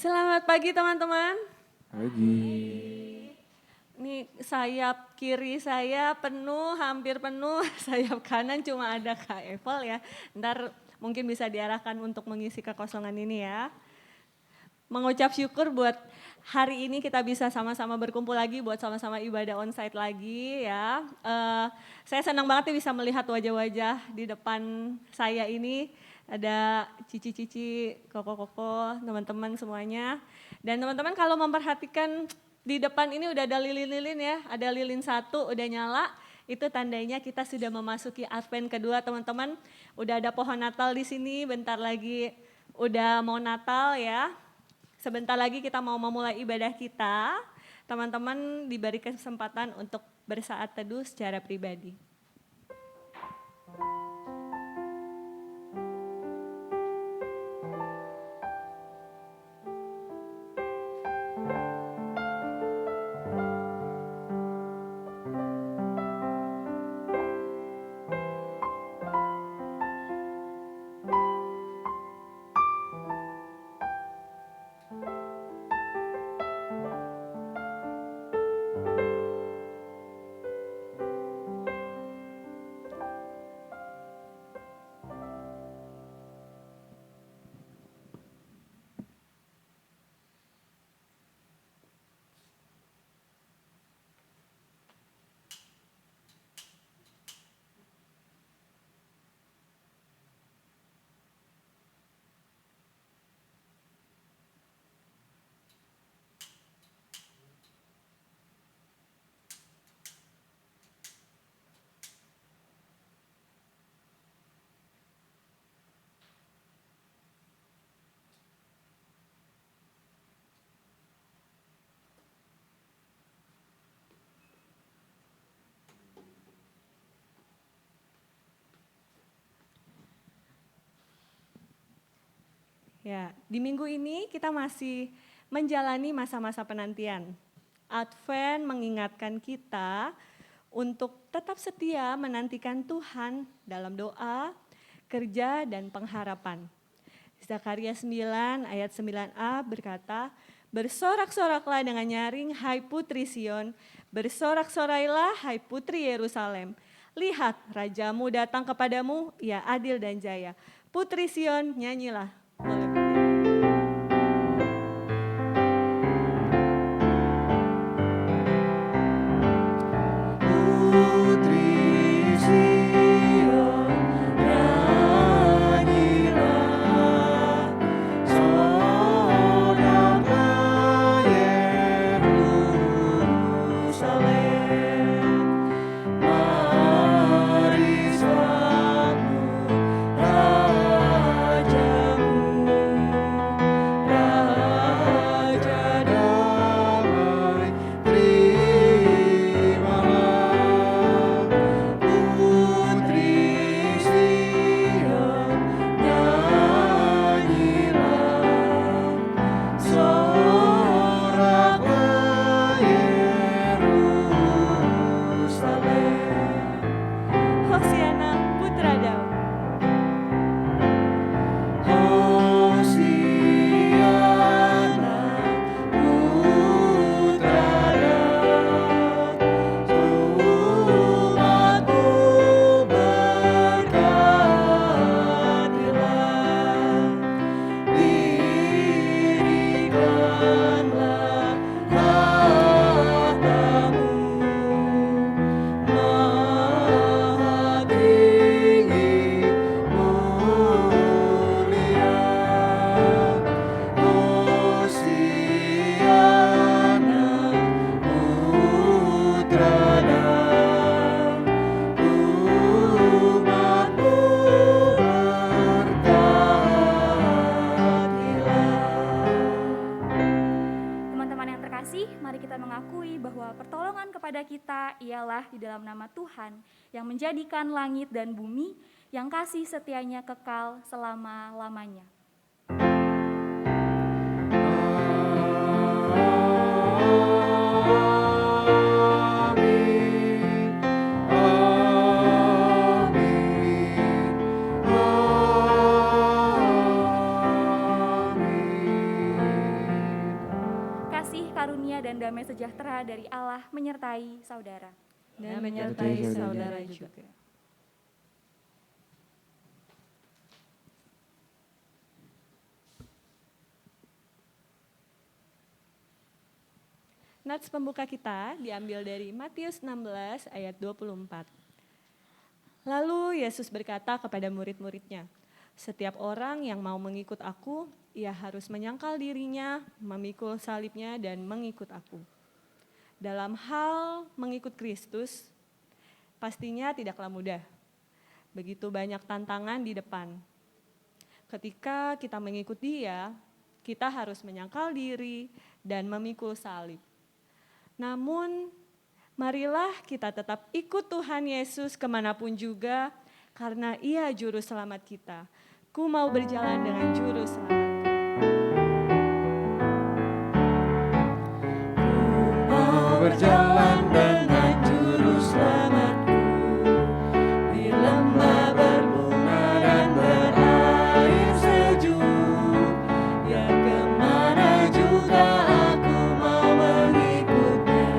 Selamat pagi teman-teman. Pagi. Nih sayap kiri saya penuh, hampir penuh, sayap kanan cuma ada Kak Evel ya. Ntar mungkin bisa diarahkan untuk mengisi kekosongan ini ya. Mengucap syukur buat hari ini kita bisa sama-sama berkumpul lagi buat sama-sama ibadah onsite lagi ya. Saya senang banget nih bisa melihat wajah-wajah di depan saya ini. Ada cici-cici, koko-koko, teman-teman semuanya. Dan teman-teman kalau memperhatikan di depan ini udah ada lilin-lilin ya, ada lilin satu udah nyala. Itu tandanya kita sudah memasuki Advent kedua teman-teman. Udah ada pohon Natal di sini, bentar lagi udah mau Natal ya. Sebentar lagi kita mau memulai ibadah kita, teman-teman diberi kesempatan untuk bersaat teduh secara pribadi. Ya, di minggu ini kita masih menjalani masa-masa penantian. Advent mengingatkan kita untuk tetap setia menantikan Tuhan dalam doa, kerja, dan pengharapan. Zakaria 9 ayat 9a berkata, "Bersorak-soraklah dengan nyaring, hai putri Sion, bersorak-sorailah, hai putri Yerusalem. Lihat, rajamu datang kepadamu, ia adil dan jaya. Putri Sion, nyanyilah." di dalam nama Tuhan yang menjadikan langit dan bumi, yang kasih setianya kekal selama-lamanya. dan damai sejahtera dari Allah menyertai saudara. Dan menyertai saudara juga. Nats pembuka kita diambil dari Matius 16 ayat 24. Lalu Yesus berkata kepada murid-muridnya, "Setiap orang yang mau mengikut aku, ia harus menyangkal dirinya, memikul salibnya dan mengikut aku." Dalam hal mengikut Kristus, pastinya tidaklah mudah. Begitu banyak tantangan di depan. Ketika kita mengikut Dia, kita harus menyangkal diri dan memikul salib. Namun, marilah kita tetap ikut Tuhan Yesus kemanapun juga, karena Ia juru selamat kita. Ku mau berjalan dengan juru selamatku. Ku mau berjalan dengan juru selamatku, di lembah berbunga dan berair sejuk. Ya kemana juga aku mau mengikutnya,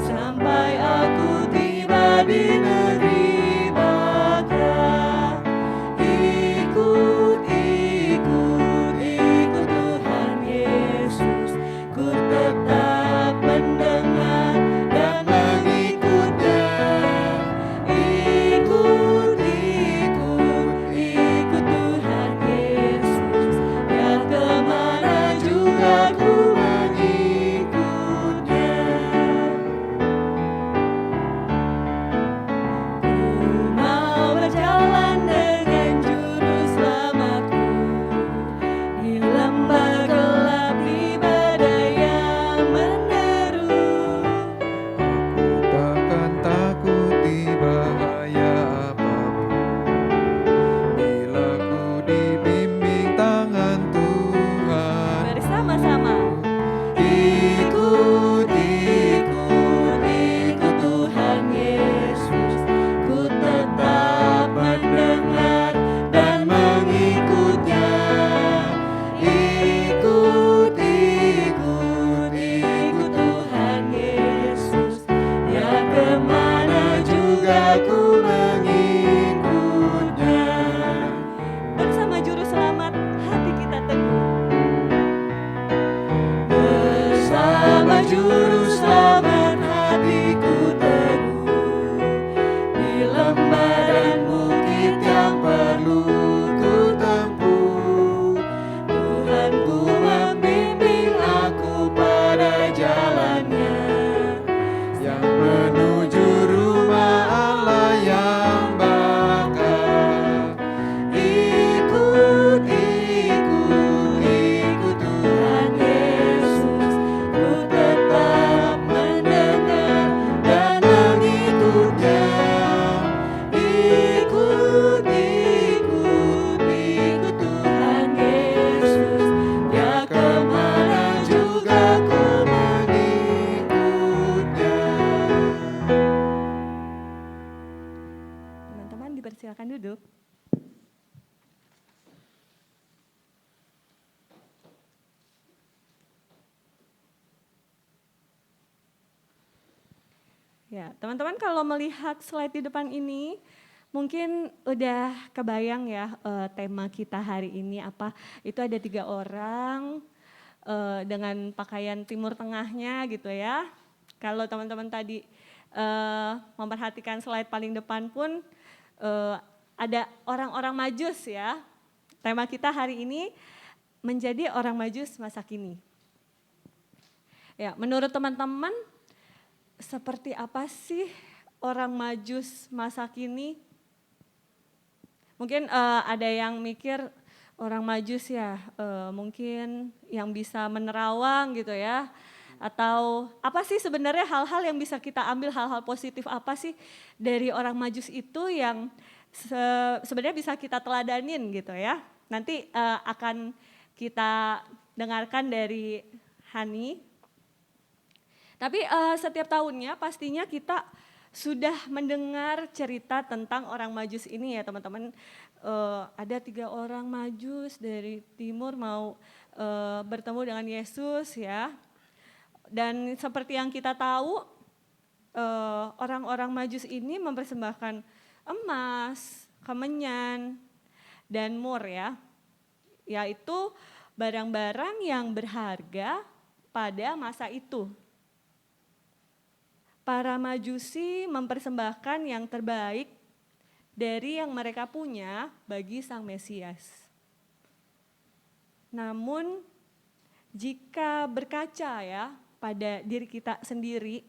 sampai aku tiba di negeri bahagia. Ikut, ikut, ikut Tuhan Yesus. Ku tetap mendengar dan mengikutnya. Ikut, ikut, ikut Tuhan Yesus. Ya kemana juga ku mengikutnya. Ku mau berjalan dengan juru selamatku, di lembah gelap, di badai yang menderu. Aku takkan takuti bahaya apapun, bila ku dibimbing tangan Tuhan. Bersama-sama. Ikut, Ikut, ikut Tuhan Yesus. Ku tetap mendengar dan mengikutnya. Ikut, ikut, ikut Tuhan Yesus. Ya kemana juga ku mengikutnya. Bersama juru selamat, hati kita teguh. Bersama juru selamat, hatiku teguh. Di lembah dan bukit yang perlu ku tempuh, Tuhanku membimbing aku pada jalannya, yang menuju rumah Allah yang bakar. Ikut, ikut, ikut Tuhan Yesus. Ku tetap mendengar dan mengikutnya. Ikut, ikut, ikut Tuhan Yesus. Ya kemana juga ku mengikutnya. Teman-teman dipersilakan duduk. Ya, teman-teman kalau melihat slide di depan ini, mungkin udah kebayang ya tema kita hari ini apa. Itu ada 3 orang dengan pakaian Timur Tengahnya gitu ya. Kalau teman-teman tadi memperhatikan slide paling depan pun ada orang-orang Majus ya. Tema kita hari ini menjadi orang Majus masa kini. Ya, menurut teman-teman seperti apa sih orang Majus masa kini? Mungkin ada yang mikir orang Majus ya mungkin yang bisa menerawang gitu ya. Atau apa sih sebenarnya hal-hal yang bisa kita ambil, hal-hal positif apa sih dari orang Majus itu yang sebenarnya bisa kita teladanin gitu ya. Nanti akan kita dengarkan dari Hani. Tapi setiap tahunnya pastinya kita sudah mendengar cerita tentang orang Majus ini ya teman-teman. Ada 3 orang Majus dari timur mau bertemu dengan Yesus ya. Dan seperti yang kita tahu, orang-orang Majus ini mempersembahkan emas, kemenyan, dan mur ya, yaitu barang-barang yang berharga pada masa itu. Para Majusi mempersembahkan yang terbaik dari yang mereka punya bagi Sang Mesias. Namun jika berkaca ya pada diri kita sendiri,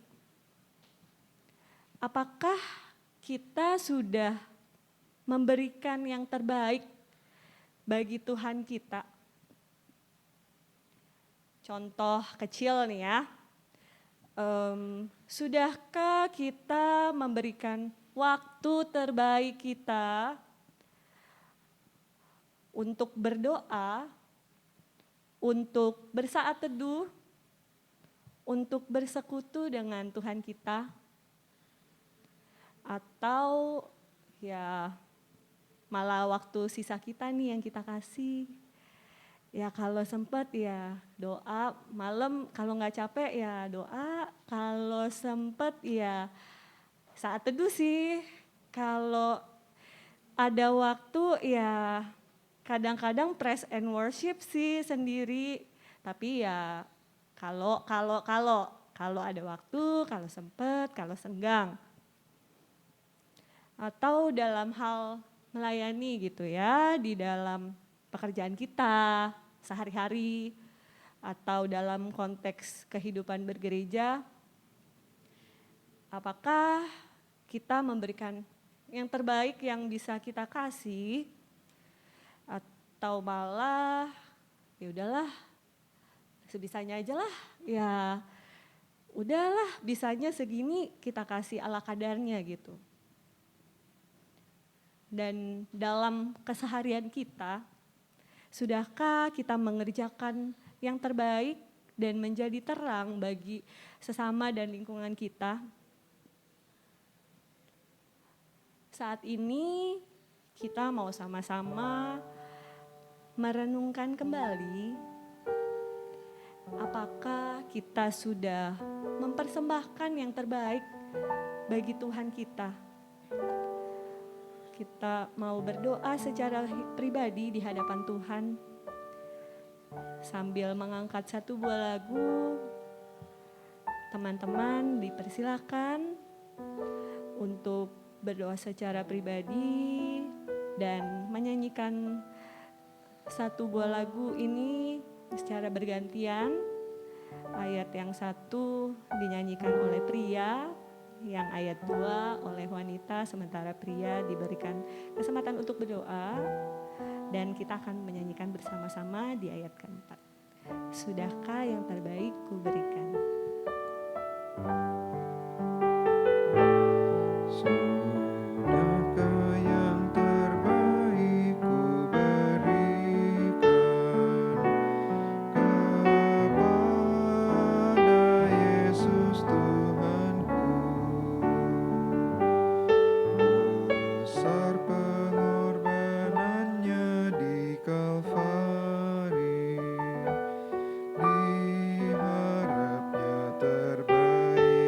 apakah kita sudah memberikan yang terbaik bagi Tuhan kita? Contoh kecil nih ya, sudahkah kita memberikan waktu terbaik kita untuk berdoa, untuk bersaat teduh, untuk bersekutu dengan Tuhan kita? Atau ya malah waktu sisa kita nih yang kita kasih, ya kalau sempat ya doa, malam kalau nggak capek ya doa, kalau sempat ya saat teduh sih, kalau ada waktu ya kadang-kadang praise and worship sih sendiri, tapi ya kalau ada waktu, kalau sempet, kalau senggang. Atau dalam hal melayani gitu ya, di dalam pekerjaan kita sehari-hari, atau dalam konteks kehidupan bergereja, apakah kita memberikan yang terbaik yang bisa kita kasih, atau malah ya udahlah sebisanya aja lah, ya udahlah bisanya segini kita kasih ala kadarnya gitu. Dan dalam keseharian kita, sudahkah kita mengerjakan yang terbaik dan menjadi terang bagi sesama dan lingkungan kita? Saat ini kita mau sama-sama merenungkan kembali, apakah kita sudah mempersembahkan yang terbaik bagi Tuhan kita? Kita mau berdoa secara pribadi di hadapan Tuhan sambil mengangkat satu buah lagu. Teman-teman dipersilakan untuk berdoa secara pribadi dan menyanyikan satu buah lagu ini secara bergantian. Ayat yang satu dinyanyikan oleh pria, yang ayat 2 oleh wanita, sementara pria diberikan kesempatan untuk berdoa, dan kita akan menyanyikan bersama-sama di ayat keempat. Sudahkah yang terbaik ku berikan? Sudahkah yang terbaik ku berikan kepada Yesus Tuhanku? Besar pengorbanannya di Kalvari, diharapnya terbaik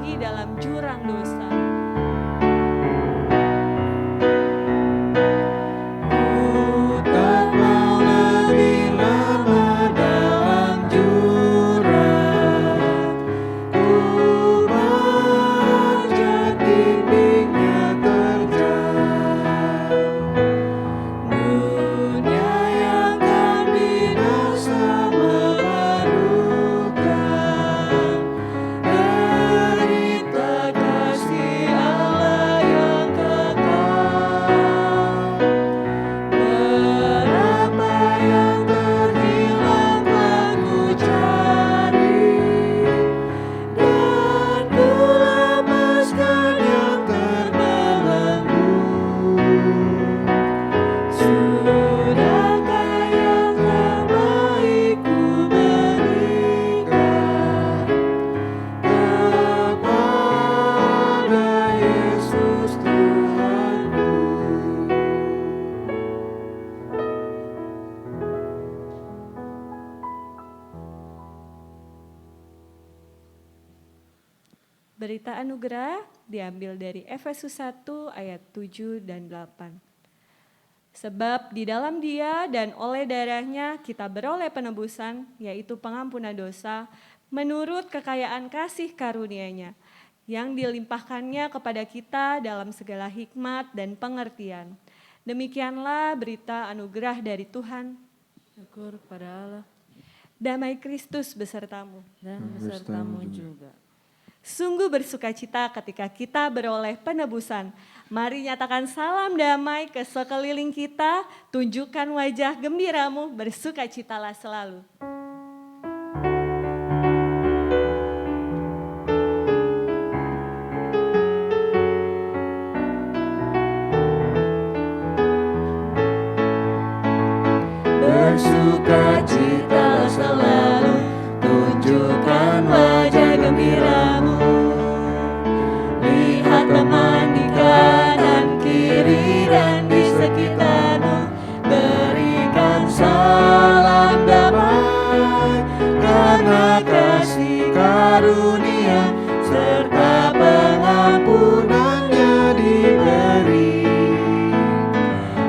lagi dalam jurang dosa. Ku tak mau lebih lama dalam jurang. Ku panjat dindingnya terjal. Dunia yang kan binasa memerlukan derita kasih Allah yang kekal. Berapa yang terhilang telah ku cari, dan ku lepaskan yang terbelenggu. Sudahkah yang terbaik ku berikan kepada Yesus Tuhanku. Berita anugerah diambil dari Efesus 1 ayat 7 dan 8. Sebab di dalam Dia dan oleh darahnya kita beroleh penebusan, yaitu pengampunan dosa, menurut kekayaan kasih karunia-Nya, yang dilimpahkannya kepada kita dalam segala hikmat dan pengertian. Demikianlah berita anugerah dari Tuhan. Syukur pada Allah Damai Kristus besertamu. dan Dan besertamu besertamu juga. Sungguh bersukacita ketika kita beroleh penebusan. Mari nyatakan salam damai ke sekeliling kita, tunjukkan wajah gembiramu, bersukacitalah selalu. Bersukacitalah selalu, tunjukkan wajah gembiramu. Lihat teman di kanan kiri dan di sekitarmu, berikan salam damai, karena kasih karunia serta pengampunannya diberi.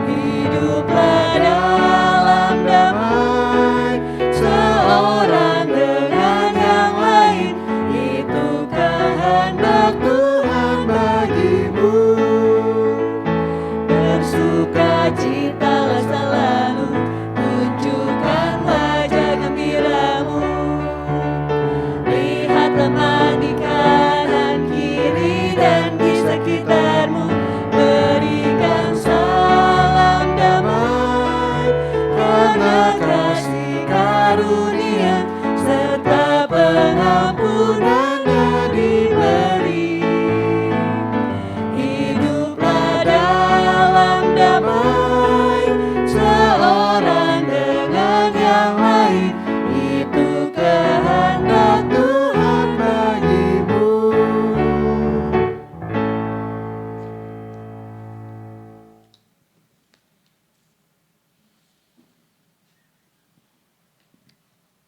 Hiduplah dalam damai, seorang dengan yang lain, itu kehendak Tuhan bagimu. Bersukacitalah selalu, tunjukkan wajah gembiramu. Lihat teman di kanan kiri dan di sekitarmu, berikan salam damai, karena kasih karunia serta pengampunannya diberi. Hiduplah dalam damai, seorang dengan yang lain, itu kehendak Tuhan bagimu.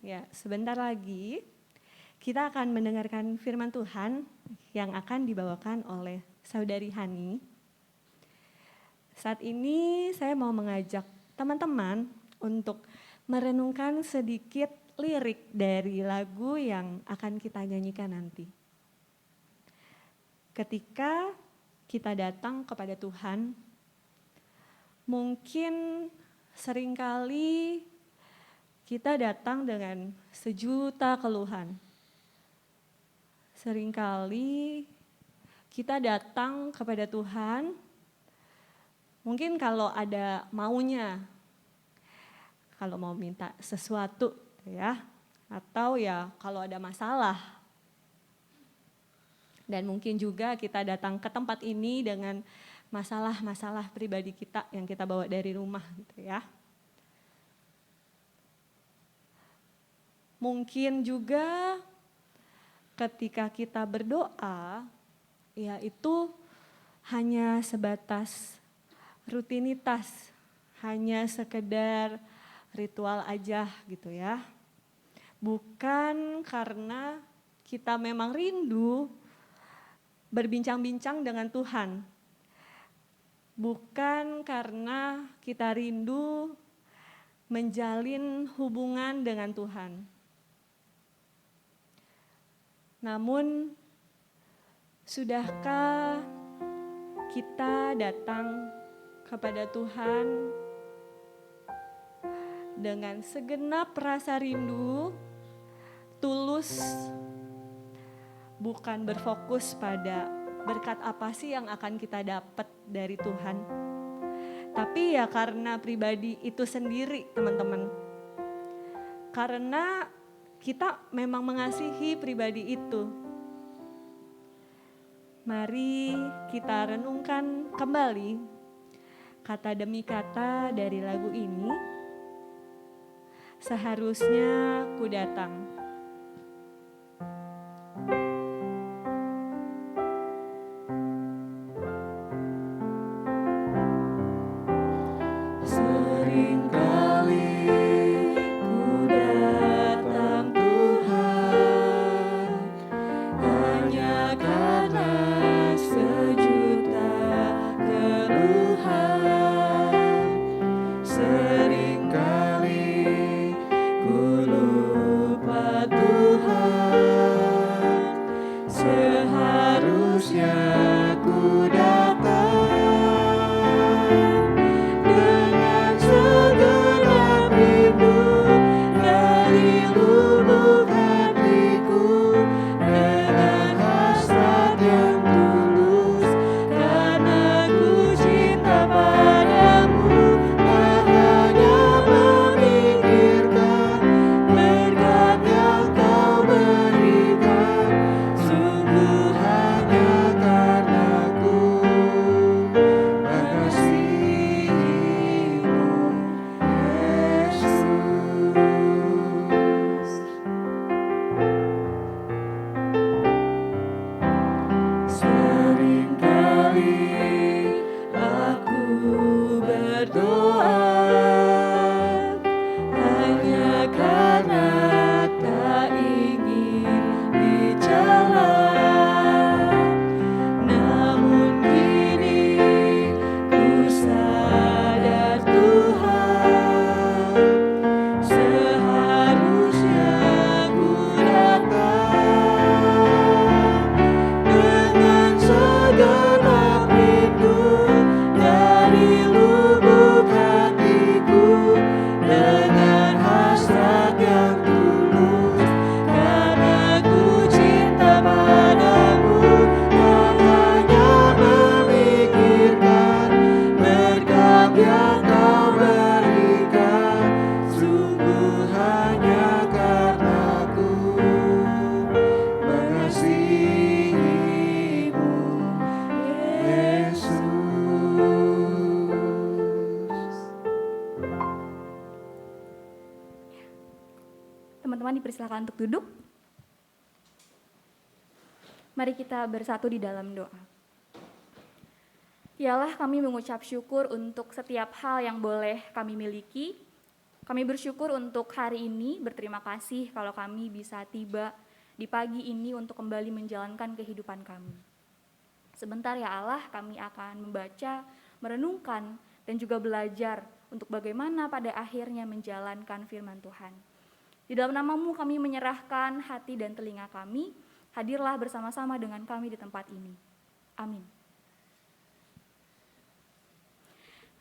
Ya, sebentar lagi kita akan mendengarkan firman Tuhan yang akan dibawakan oleh Saudari Hani. Saat ini saya mau mengajak teman-teman untuk merenungkan sedikit lirik dari lagu yang akan kita nyanyikan nanti. Ketika kita datang kepada Tuhan, mungkin seringkali kita datang dengan sejuta keluhan. Seringkali kita datang kepada Tuhan, mungkin kalau ada maunya, kalau mau minta sesuatu ya, atau ya kalau ada masalah. Dan mungkin juga kita datang ke tempat ini dengan masalah-masalah pribadi kita yang kita bawa dari rumah gitu ya. Mungkin juga ketika kita berdoa, ya itu hanya sebatas rutinitas, hanya sekedar ritual aja gitu ya. Bukan karena kita memang rindu berbincang-bincang dengan Tuhan. Bukan karena kita rindu menjalin hubungan dengan Tuhan. Namun, sudahkah kita datang kepada Tuhan dengan segenap rasa rindu, tulus, bukan berfokus pada berkat apa sih yang akan kita dapat dari Tuhan. Tapi ya karena pribadi itu sendiri, teman-teman. Karena kita memang mengasihi pribadi itu. Mari kita renungkan kembali kata demi kata dari lagu ini. Seharusnya ku datang. Teman-teman dipersilakan untuk duduk. Mari kita bersatu di dalam doa. Ya Allah, kami mengucap syukur untuk setiap hal yang boleh kami miliki. Kami bersyukur untuk hari ini, berterima kasih kalau kami bisa tiba di pagi ini untuk kembali menjalankan kehidupan kami. Sebentar ya Allah, kami akan membaca, merenungkan, dan juga belajar untuk bagaimana pada akhirnya menjalankan firman Tuhan. Di dalam nama-Mu kami menyerahkan hati dan telinga kami, hadirlah bersama-sama dengan kami di tempat ini. Amin.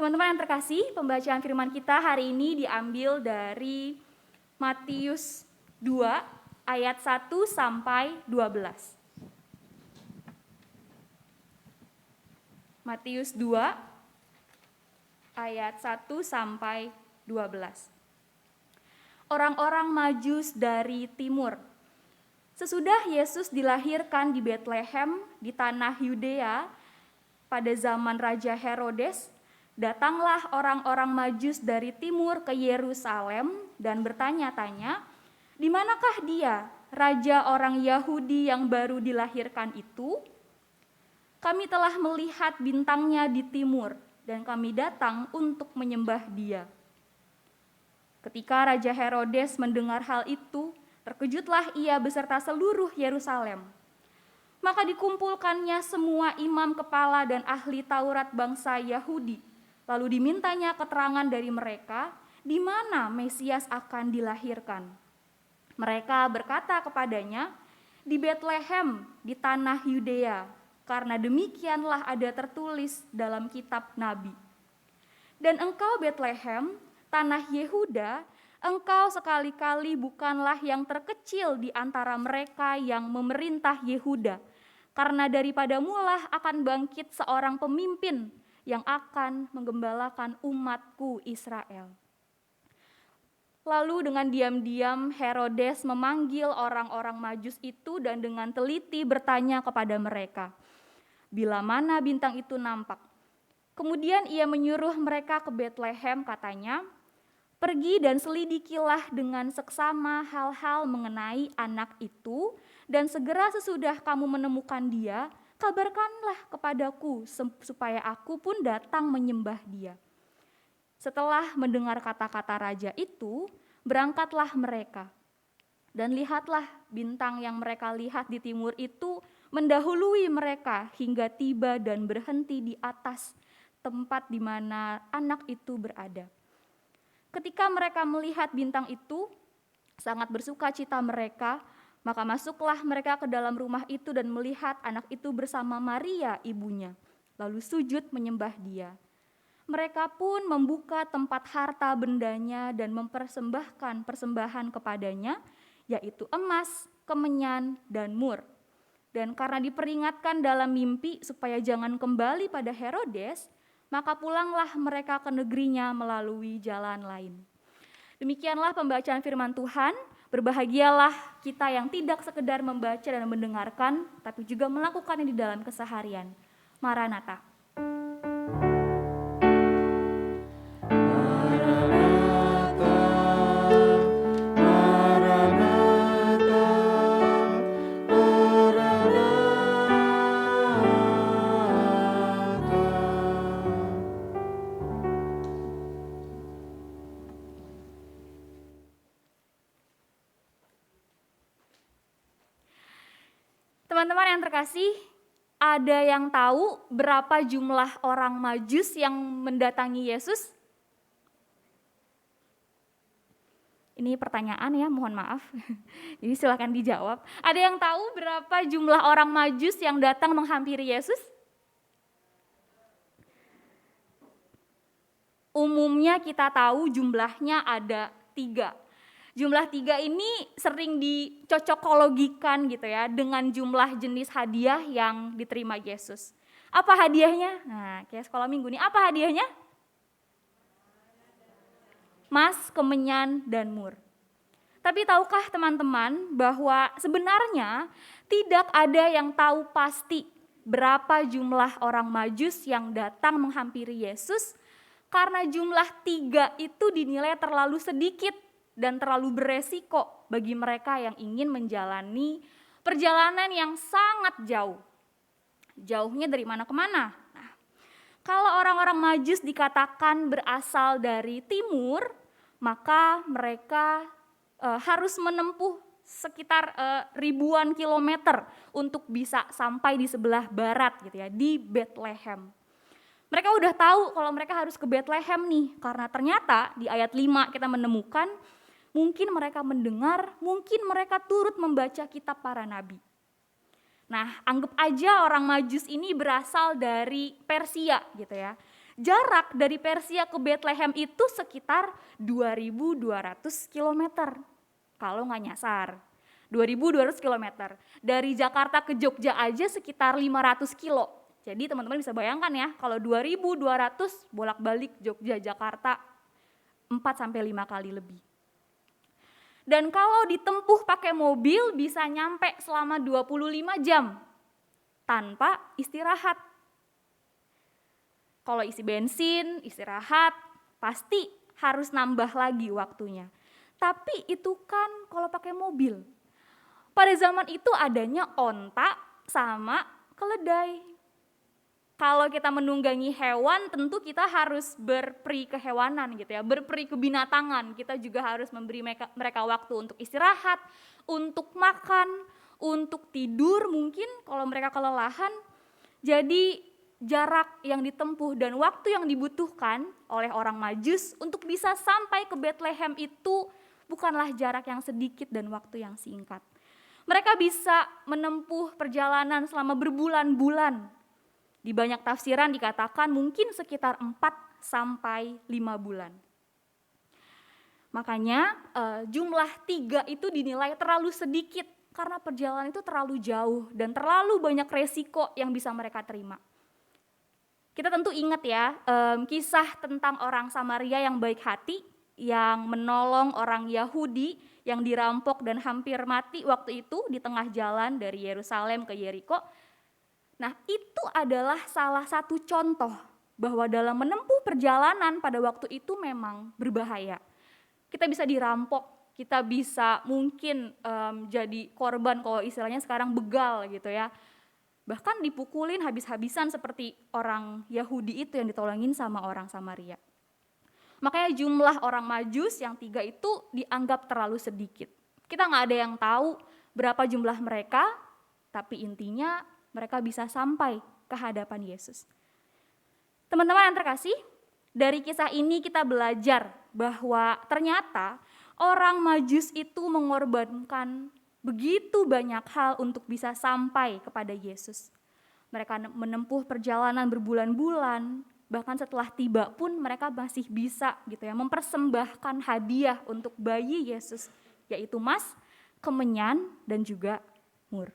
Teman-teman yang terkasih, pembacaan firman kita hari ini diambil dari Matius 2 ayat 1 sampai 12. Matius 2 ayat 1 sampai 12. Orang-orang Majus dari timur. Sesudah Yesus dilahirkan di Betlehem di tanah Yudea pada zaman Raja Herodes, datanglah orang-orang Majus dari timur ke Yerusalem dan bertanya-tanya, "Di manakah dia, raja orang Yahudi yang baru dilahirkan itu? Kami telah melihat bintangnya di timur dan kami datang untuk menyembah dia." Ketika Raja Herodes mendengar hal itu, terkejutlah ia beserta seluruh Yerusalem. Maka dikumpulkannya semua imam kepala dan ahli Taurat bangsa Yahudi. Lalu dimintanya keterangan dari mereka di mana Mesias akan dilahirkan. Mereka berkata kepadanya, di Betlehem di tanah Yudea, karena demikianlah ada tertulis dalam kitab Nabi. Dan engkau Betlehem, tanah Yehuda, engkau sekali-kali bukanlah yang terkecil di antara mereka yang memerintah Yehuda, karena daripadamulah akan bangkit seorang pemimpin yang akan menggembalakan umatku Israel. Lalu dengan diam-diam Herodes memanggil orang-orang Majus itu dan dengan teliti bertanya kepada mereka, bila mana bintang itu nampak. Kemudian ia menyuruh mereka ke Betlehem, katanya, pergi dan selidikilah dengan seksama hal-hal mengenai anak itu, dan segera sesudah kamu menemukan dia, kabarkanlah kepadaku supaya aku pun datang menyembah dia. Setelah mendengar kata-kata raja itu, berangkatlah mereka. Dan lihatlah bintang yang mereka lihat di timur itu mendahului mereka hingga tiba dan berhenti di atas tempat di mana anak itu berada. Ketika mereka melihat bintang itu, sangat bersuka cita mereka, maka masuklah mereka ke dalam rumah itu dan melihat anak itu bersama Maria ibunya, lalu sujud menyembah dia. Mereka pun membuka tempat harta bendanya dan mempersembahkan persembahan kepadanya, yaitu emas, kemenyan, dan mur. Dan karena diperingatkan dalam mimpi supaya jangan kembali pada Herodes, maka pulanglah mereka ke negerinya melalui jalan lain. Demikianlah pembacaan firman Tuhan. Berbahagialah kita yang tidak sekedar membaca dan mendengarkan, tapi juga melakukannya di dalam keseharian. Maranatha. Teman-teman yang terkasih, ada yang tahu berapa jumlah orang Majus yang mendatangi Yesus? Ini pertanyaan ya, mohon maaf. Jadi silakan dijawab. Ada yang tahu berapa jumlah orang Majus yang datang menghampiri Yesus? Umumnya kita tahu jumlahnya ada 3. Jumlah 3 ini sering dicocokologikan gitu ya dengan jumlah jenis hadiah yang diterima Yesus. Apa hadiahnya? Nah, kayak sekolah minggu nih, apa hadiahnya? Emas, kemenyan, dan mur. Tapi tahukah teman-teman bahwa sebenarnya tidak ada yang tahu pasti berapa jumlah orang Majus yang datang menghampiri Yesus, karena jumlah 3 itu dinilai terlalu sedikit dan terlalu beresiko bagi mereka yang ingin menjalani perjalanan yang sangat jauh. Jauhnya dari mana ke mana? Nah, kalau orang-orang Majus dikatakan berasal dari timur, maka mereka harus menempuh sekitar ribuan kilometer untuk bisa sampai di sebelah barat gitu ya, di Betlehem. Mereka udah tahu kalau mereka harus ke Betlehem nih, karena ternyata di ayat 5 kita menemukan mungkin mereka mendengar, mungkin mereka turut membaca kitab para nabi. Nah, anggap aja orang Majus ini berasal dari Persia gitu ya. Jarak dari Persia ke Betlehem itu sekitar 2.200 km. Kalau nggak nyasar, 2.200 km. Dari Jakarta ke Jogja aja sekitar 500 kilo. Jadi teman-teman bisa bayangkan ya, kalau 2.200 bolak-balik Jogja-Jakarta 4-5 kali lebih. Dan kalau ditempuh pakai mobil bisa nyampe selama 25 jam tanpa istirahat. Kalau isi bensin, istirahat, pasti harus nambah lagi waktunya. Tapi itu kan kalau pakai mobil. Pada zaman itu adanya onta sama keledai. Kalau kita menunggangi hewan, tentu kita harus berperi kehewanan gitu ya, berperi kebinatangan. Kita juga harus memberi mereka waktu untuk istirahat, untuk makan, untuk tidur mungkin kalau mereka kelelahan. Jadi jarak yang ditempuh dan waktu yang dibutuhkan oleh orang Majus untuk bisa sampai ke Bethlehem itu bukanlah jarak yang sedikit dan waktu yang singkat. Mereka bisa menempuh perjalanan selama berbulan-bulan. Di banyak tafsiran dikatakan mungkin sekitar 4 sampai 5 bulan. Makanya jumlah 3 itu dinilai terlalu sedikit karena perjalanan itu terlalu jauh dan terlalu banyak resiko yang bisa mereka terima. Kita tentu ingat ya kisah tentang orang Samaria yang baik hati, yang menolong orang Yahudi yang dirampok dan hampir mati waktu itu di tengah jalan dari Yerusalem ke Yeriko. Nah, itu adalah salah satu contoh bahwa dalam menempuh perjalanan pada waktu itu memang berbahaya. Kita bisa dirampok, kita bisa mungkin jadi korban kalau istilahnya sekarang begal gitu ya. Bahkan dipukulin habis-habisan seperti orang Yahudi itu yang ditolongin sama orang Samaria. Makanya jumlah orang Majus yang 3 itu dianggap terlalu sedikit. Kita nggak ada yang tahu berapa jumlah mereka, tapi intinya mereka bisa sampai ke hadapan Yesus. Teman-teman yang terkasih, dari kisah ini kita belajar bahwa ternyata orang Majus itu mengorbankan begitu banyak hal untuk bisa sampai kepada Yesus. Mereka menempuh perjalanan berbulan-bulan, bahkan setelah tiba pun mereka masih bisa gitu ya mempersembahkan hadiah untuk bayi Yesus, yaitu emas, kemenyan, dan juga mur.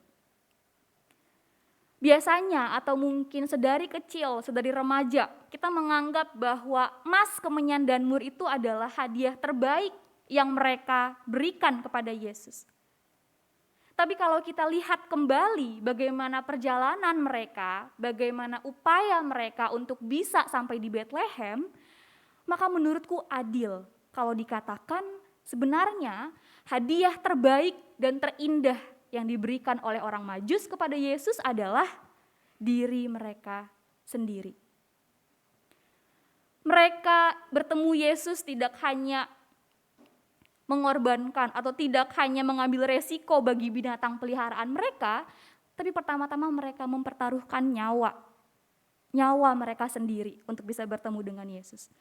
Biasanya atau mungkin sedari kecil, sedari remaja, kita menganggap bahwa emas, kemenyan, dan mur itu adalah hadiah terbaik yang mereka berikan kepada Yesus. Tapi kalau kita lihat kembali bagaimana perjalanan mereka, bagaimana upaya mereka untuk bisa sampai di Bethlehem, maka menurutku adil kalau dikatakan sebenarnya hadiah terbaik dan terindah yang diberikan oleh orang Majus kepada Yesus adalah diri mereka sendiri. Mereka bertemu Yesus tidak hanya mengorbankan atau tidak hanya mengambil resiko bagi binatang peliharaan mereka, tapi pertama-tama mereka mempertaruhkan nyawa mereka sendiri untuk bisa bertemu dengan Yesus.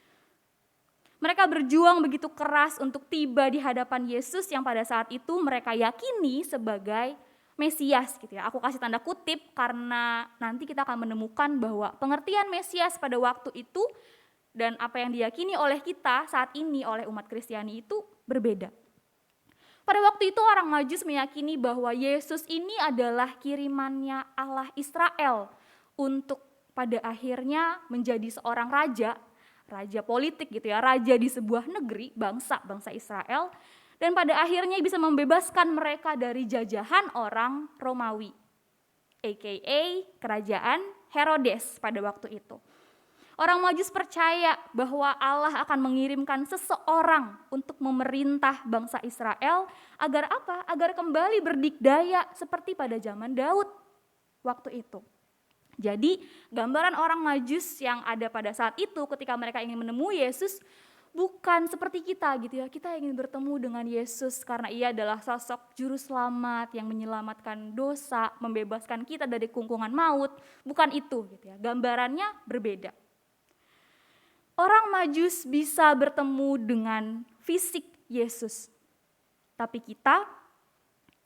Mereka berjuang begitu keras untuk tiba di hadapan Yesus yang pada saat itu mereka yakini sebagai Mesias gitu ya. Aku kasih tanda kutip karena nanti kita akan menemukan bahwa pengertian Mesias pada waktu itu dan apa yang diyakini oleh kita saat ini oleh umat Kristiani itu berbeda. Pada waktu itu orang Majus meyakini bahwa Yesus ini adalah kirimannya Allah Israel untuk pada akhirnya menjadi seorang raja politik gitu ya, raja di sebuah negeri, bangsa Israel, dan pada akhirnya bisa membebaskan mereka dari jajahan orang Romawi, aka kerajaan Herodes pada waktu itu. Orang Majus percaya bahwa Allah akan mengirimkan seseorang untuk memerintah bangsa Israel agar apa? Agar kembali berdikdaya seperti pada zaman Daud waktu itu. Jadi gambaran orang Majus yang ada pada saat itu ketika mereka ingin menemui Yesus bukan seperti kita gitu ya. Kita ingin bertemu dengan Yesus karena ia adalah sosok juru selamat yang menyelamatkan dosa, membebaskan kita dari kungkungan maut. Bukan itu gitu ya. Gambarannya berbeda. Orang Majus bisa bertemu dengan fisik Yesus, tapi kita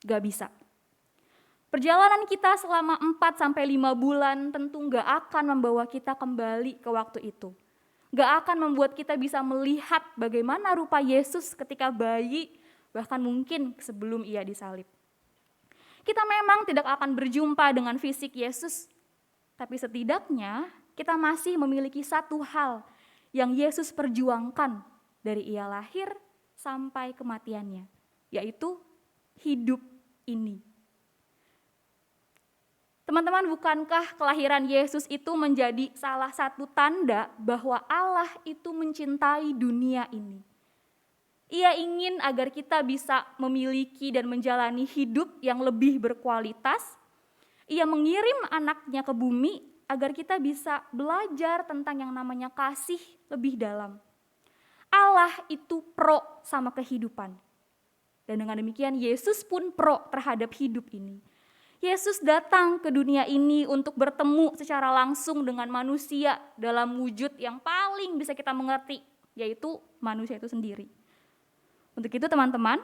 gak bisa. Perjalanan kita selama 4-5 bulan tentu gak akan membawa kita kembali ke waktu itu. Gak akan membuat kita bisa melihat bagaimana rupa Yesus ketika bayi, bahkan mungkin sebelum ia disalib. Kita memang tidak akan berjumpa dengan fisik Yesus, tapi setidaknya kita masih memiliki satu hal yang Yesus perjuangkan dari ia lahir sampai kematiannya, yaitu hidup ini. Teman-teman, bukankah kelahiran Yesus itu menjadi salah satu tanda bahwa Allah itu mencintai dunia ini? Ia ingin agar kita bisa memiliki dan menjalani hidup yang lebih berkualitas. Ia mengirim anaknya ke bumi agar kita bisa belajar tentang yang namanya kasih lebih dalam. Allah itu pro sama kehidupan. Dan dengan demikian Yesus pun pro terhadap hidup ini. Yesus datang ke dunia ini untuk bertemu secara langsung dengan manusia dalam wujud yang paling bisa kita mengerti, yaitu manusia itu sendiri. Untuk itu teman-teman,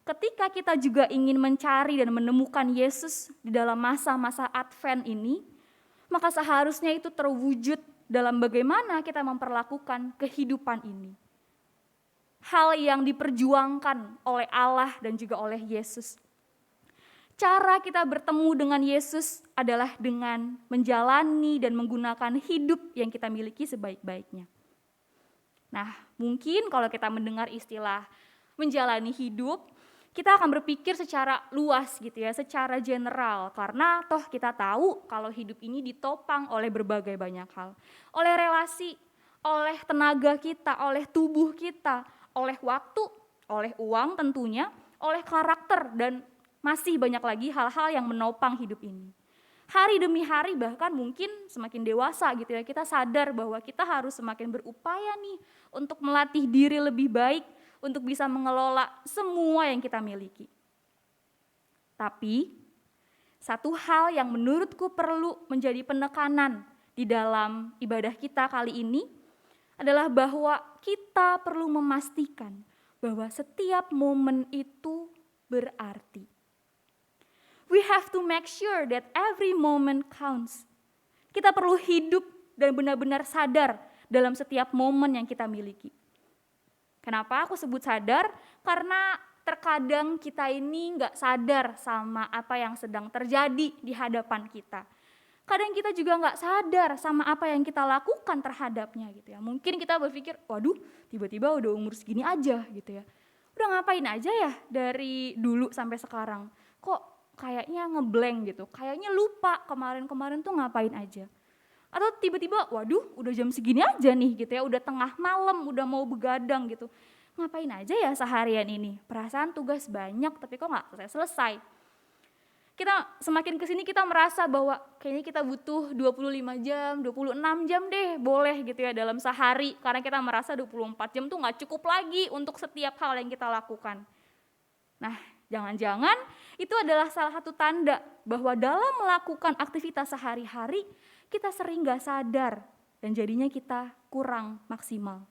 ketika kita juga ingin mencari dan menemukan Yesus di dalam masa-masa Advent ini, maka seharusnya itu terwujud dalam bagaimana kita memperlakukan kehidupan ini. Hal yang diperjuangkan oleh Allah dan juga oleh Yesus. Cara kita bertemu dengan Yesus adalah dengan menjalani dan menggunakan hidup yang kita miliki sebaik-baiknya. Nah, mungkin kalau kita mendengar istilah menjalani hidup, kita akan berpikir secara luas gitu ya, secara general. Karena toh kita tahu kalau hidup ini ditopang oleh berbagai banyak hal. Oleh relasi, oleh tenaga kita, oleh tubuh kita, oleh waktu, oleh uang tentunya, oleh karakter, dan masih banyak lagi hal-hal yang menopang hidup ini. Hari demi hari bahkan mungkin semakin dewasa gitu ya, kita sadar bahwa kita harus semakin berupaya nih untuk melatih diri lebih baik untuk bisa mengelola semua yang kita miliki. Tapi satu hal yang menurutku perlu menjadi penekanan di dalam ibadah kita kali ini adalah bahwa kita perlu memastikan bahwa setiap momen itu berarti. We have to make sure that every moment counts. Kita perlu hidup dan benar-benar sadar dalam setiap momen yang kita miliki. Kenapa aku sebut sadar? Karena terkadang kita ini nggak sadar sama apa yang sedang terjadi di hadapan kita. Kadang kita juga nggak sadar sama apa yang kita lakukan terhadapnya gitu ya. Mungkin kita berpikir, waduh tiba-tiba udah umur segini aja gitu ya. Udah ngapain aja ya dari dulu sampai sekarang. Kok kayaknya ngeblank gitu, kayaknya lupa kemarin-kemarin tuh ngapain aja. Atau tiba-tiba, waduh udah jam segini aja nih gitu ya, udah tengah malam, udah mau begadang gitu. Ngapain aja ya seharian ini, perasaan tugas banyak tapi kok gak selesai-selesai. Kita semakin kesini kita merasa bahwa kayaknya kita butuh 25 jam, 26 jam deh boleh gitu ya dalam sehari. Karena kita merasa 24 jam tuh gak cukup lagi untuk setiap hal yang kita lakukan. Nah, jangan-jangan itu adalah salah satu tanda bahwa dalam melakukan aktivitas sehari-hari kita sering gak sadar dan jadinya kita kurang maksimal.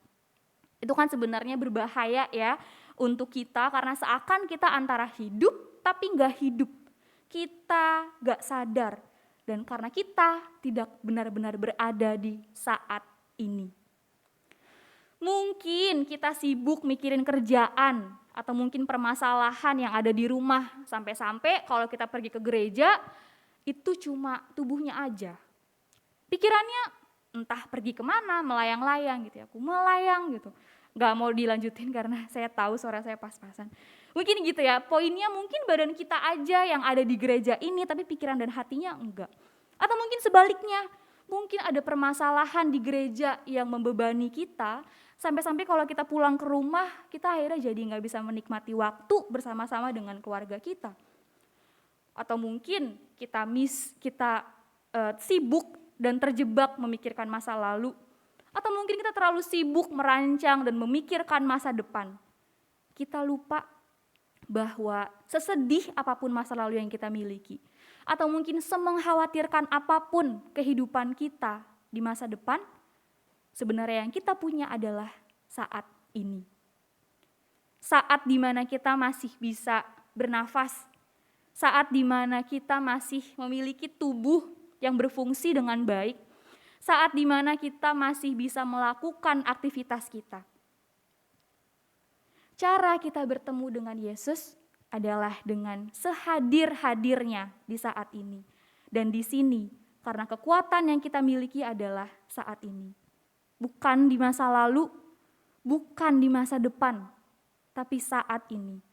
Itu kan sebenarnya berbahaya ya untuk kita karena seakan kita antara hidup tapi gak hidup. Kita gak sadar dan karena kita tidak benar-benar berada di saat ini. Mungkin kita sibuk mikirin kerjaan atau mungkin permasalahan yang ada di rumah sampai-sampai kalau kita pergi ke gereja itu cuma tubuhnya aja. Pikirannya entah pergi kemana, melayang-layang gitu ya, aku melayang gitu. Gak mau dilanjutin karena saya tahu suara saya pas-pasan. Mungkin gitu ya, poinnya mungkin badan kita aja yang ada di gereja ini tapi pikiran dan hatinya enggak. Atau mungkin sebaliknya, mungkin ada permasalahan di gereja yang membebani kita, sampai-sampai kalau kita pulang ke rumah, kita akhirnya jadi gak bisa menikmati waktu bersama-sama dengan keluarga kita. Atau mungkin kita sibuk dan terjebak memikirkan masa lalu. Atau mungkin kita terlalu sibuk merancang dan memikirkan masa depan. Kita lupa bahwa sesedih apapun masa lalu yang kita miliki, atau mungkin semengkhawatirkan apapun kehidupan kita di masa depan, sebenarnya yang kita punya adalah saat ini. Saat dimana kita masih bisa bernafas, saat dimana kita masih memiliki tubuh yang berfungsi dengan baik, saat dimana kita masih bisa melakukan aktivitas kita. Cara kita bertemu dengan Yesus adalah dengan sehadir-hadirnya di saat ini. Dan di sini, karena kekuatan yang kita miliki adalah saat ini. Bukan di masa lalu, bukan di masa depan, tapi saat ini.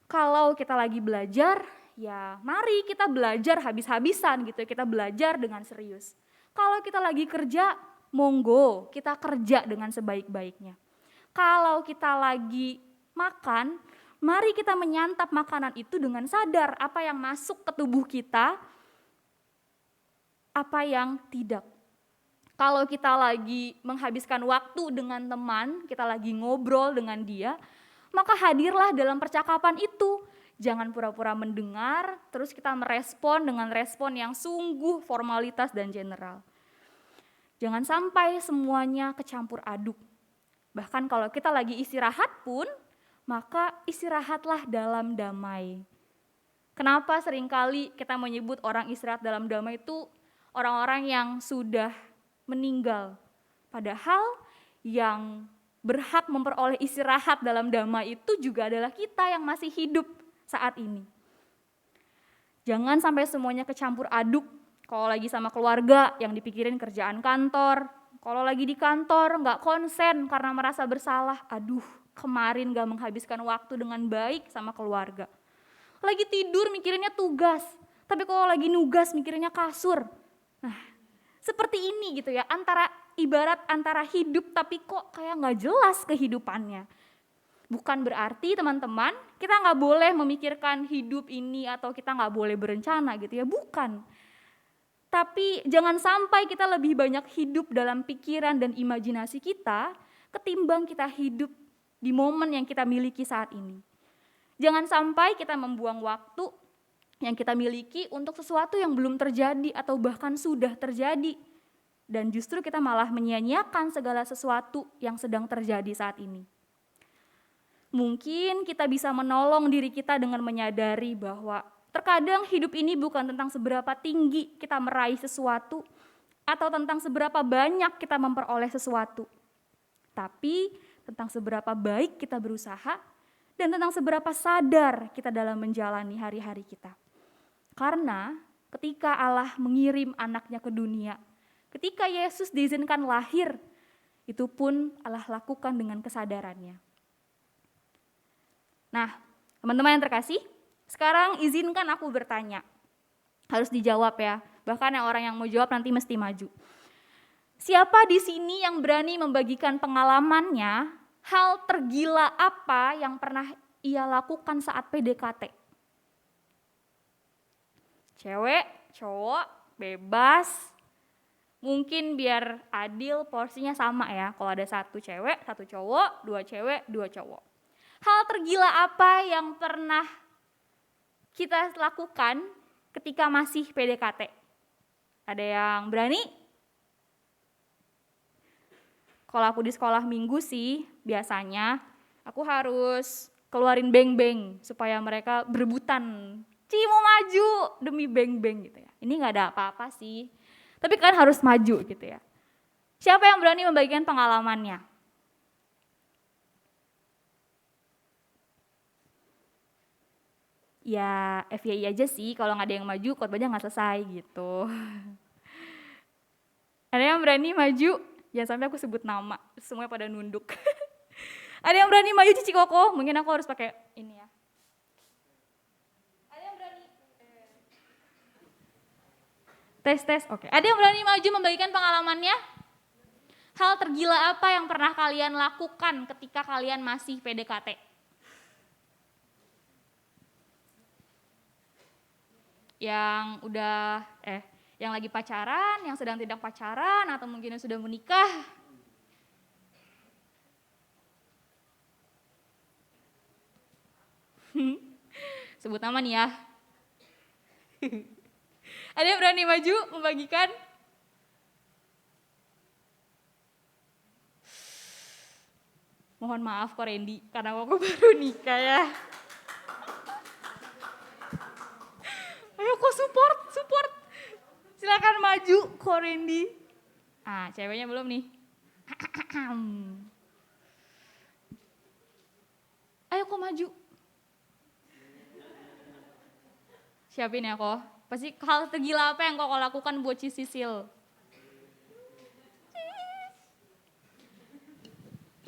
Kalau kita lagi belajar, ya mari kita belajar habis-habisan gitu ya, kita belajar dengan serius. Kalau kita lagi kerja, monggo kita kerja dengan sebaik-baiknya. Kalau kita lagi makan, mari kita menyantap makanan itu dengan sadar apa yang masuk ke tubuh kita, apa yang tidak. Kalau kita lagi menghabiskan waktu dengan teman, kita lagi ngobrol dengan dia, maka hadirlah dalam percakapan itu. Jangan pura-pura mendengar, terus kita merespon dengan respon yang sungguh formalitas dan general. Jangan sampai semuanya kecampur aduk. Bahkan kalau kita lagi istirahat pun, maka istirahatlah dalam damai. Kenapa seringkali kita menyebut orang istirahat dalam damai itu orang-orang yang sudah meninggal. Padahal yang berhak memperoleh istirahat dalam damai itu juga adalah kita yang masih hidup saat ini. Jangan sampai semuanya kecampur aduk. Kalau lagi sama keluarga yang dipikirin kerjaan kantor, kalau lagi di kantor nggak konsen karena merasa bersalah, aduh kemarin nggak menghabiskan waktu dengan baik sama keluarga. Lagi tidur mikirinnya tugas, tapi kalau lagi nugas mikirinnya kasur. Nah, seperti ini gitu ya, ibarat antara hidup tapi kok kayak nggak jelas kehidupannya. Bukan berarti teman-teman kita nggak boleh memikirkan hidup ini atau kita nggak boleh berencana gitu ya, bukan. Tapi jangan sampai kita lebih banyak hidup dalam pikiran dan imajinasi kita ketimbang kita hidup di momen yang kita miliki saat ini. Jangan sampai kita membuang waktu yang kita miliki untuk sesuatu yang belum terjadi atau bahkan sudah terjadi. Dan justru kita malah menyia-nyiakan segala sesuatu yang sedang terjadi saat ini. Mungkin kita bisa menolong diri kita dengan menyadari bahwa terkadang hidup ini bukan tentang seberapa tinggi kita meraih sesuatu atau tentang seberapa banyak kita memperoleh sesuatu. Tapi tentang seberapa baik kita berusaha dan tentang seberapa sadar kita dalam menjalani hari-hari kita. Karena ketika Allah mengirim anaknya ke dunia, ketika Yesus diizinkan lahir, itu pun Allah lakukan dengan kesadarannya. Nah, teman-teman yang terkasih, sekarang izinkan aku bertanya. Harus dijawab ya, bahkan yang orang yang mau jawab nanti mesti maju. Siapa di sini yang berani membagikan pengalamannya, hal tergila apa yang pernah ia lakukan saat PDKT? Cewek, cowok, bebas. Mungkin biar adil porsinya sama ya, kalau ada satu cewek, satu cowok, dua cewek, dua cowok. Hal tergila apa yang pernah kita lakukan ketika masih PDKT? Ada yang berani? Kalau aku di sekolah minggu sih, biasanya aku harus keluarin beng-beng supaya mereka berebutan. Ci mau maju demi beng-beng gitu ya. Ini gak ada apa-apa sih, tapi kan harus maju gitu ya. Siapa yang berani membagikan pengalamannya? Ya FYI aja sih, kalau nggak ada yang maju khotbahnya nggak selesai gitu. Ada yang berani maju? Jangan sampai aku sebut nama, semuanya pada nunduk. Ada yang berani maju Cici Koko? Mungkin aku harus pakai ini ya. Ada yang berani? Tes, oke. Ada yang berani maju membagikan pengalamannya? Hal tergila apa yang pernah kalian lakukan ketika kalian masih PDKT? Yang udah yang lagi pacaran, yang sedang tidak pacaran, atau mungkin yang sudah menikah. Sebut nama nih ya. Ada yang berani maju membagikan? Mohon maaf kok Randy, karena aku baru nikah ya. Ayo kok support. Silakan maju kok Randy. Ah, ceweknya belum nih. Ayo kok maju. Siapin ya kok. Pasti hal tergila apa yang kok lakukan buat Sisil?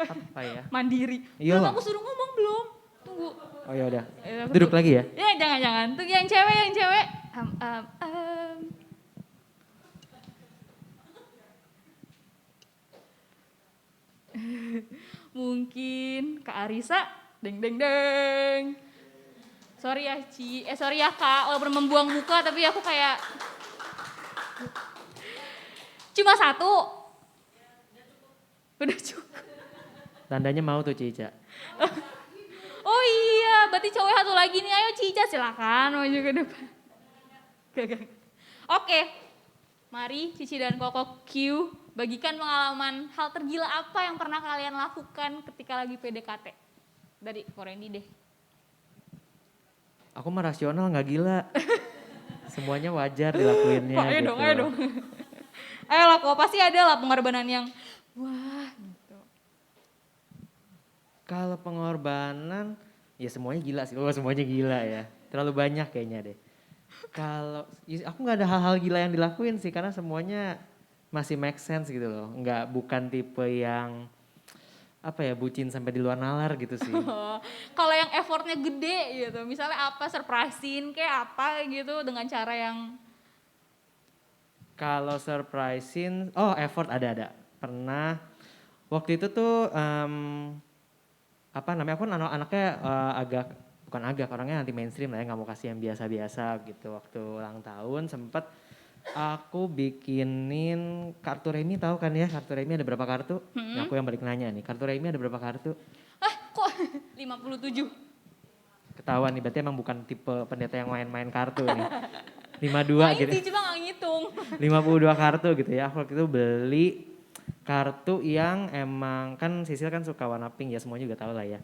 Apa ya? Mandiri. Iya. Belum aku suruh ngomong belum. Tunggu. Oh ya udah. Duduk lagi ya. Ya jangan. Tuh yang cewek. Mungkin Kak Arisa, deng. Sorry ya sorry ya Kak, walaupun membuang muka tapi aku kayak cuma satu. Udah cukup. Tandanya mau tuh Cica. Oh iya, berarti cowok satu lagi nih. Ayo Cica silakan maju ke depan. Gak. Oke, mari Cici dan Koko Q bagikan pengalaman hal tergila apa yang pernah kalian lakukan ketika lagi PDKT. Dari Korendi deh. Aku mah rasional nggak gila. Semuanya wajar dilakuinnya Ayo gitu. dong, ayo dong. Ayolah kok, pasti ada lah pengorbanan yang wah gitu. Kalau pengorbanan, ya semuanya gila sih. Oh semuanya gila ya. Terlalu banyak kayaknya deh. Kalau aku nggak ada hal-hal gila yang dilakuin sih karena semuanya masih make sense gitu loh. Bukan tipe yang apa ya bucin sampai di luar nalar gitu sih. Kalau yang effortnya gede gitu, misalnya apa surprisein kayak apa gitu dengan cara yang Kalau surprisein, oh effort ada. Pernah waktu itu tuh apa namanya aku kan anaknya bukan agak orangnya anti mainstream lah ya nggak mau kasih yang biasa-biasa gitu. Waktu ulang tahun sempet aku bikinin kartu remi tahu kan ya kartu remi ada berapa kartu? Nah, aku yang balik nanya nih kartu remi ada berapa kartu? kok 57? Ketahuan nih berarti emang bukan tipe pendeta yang main-main kartu nih. 52 gitu. Sih cuma gak ngitung. 52 kartu gitu ya. Aku waktu itu beli kartu yang emang kan Sisil kan suka warna pink ya semuanya juga tahu lah ya.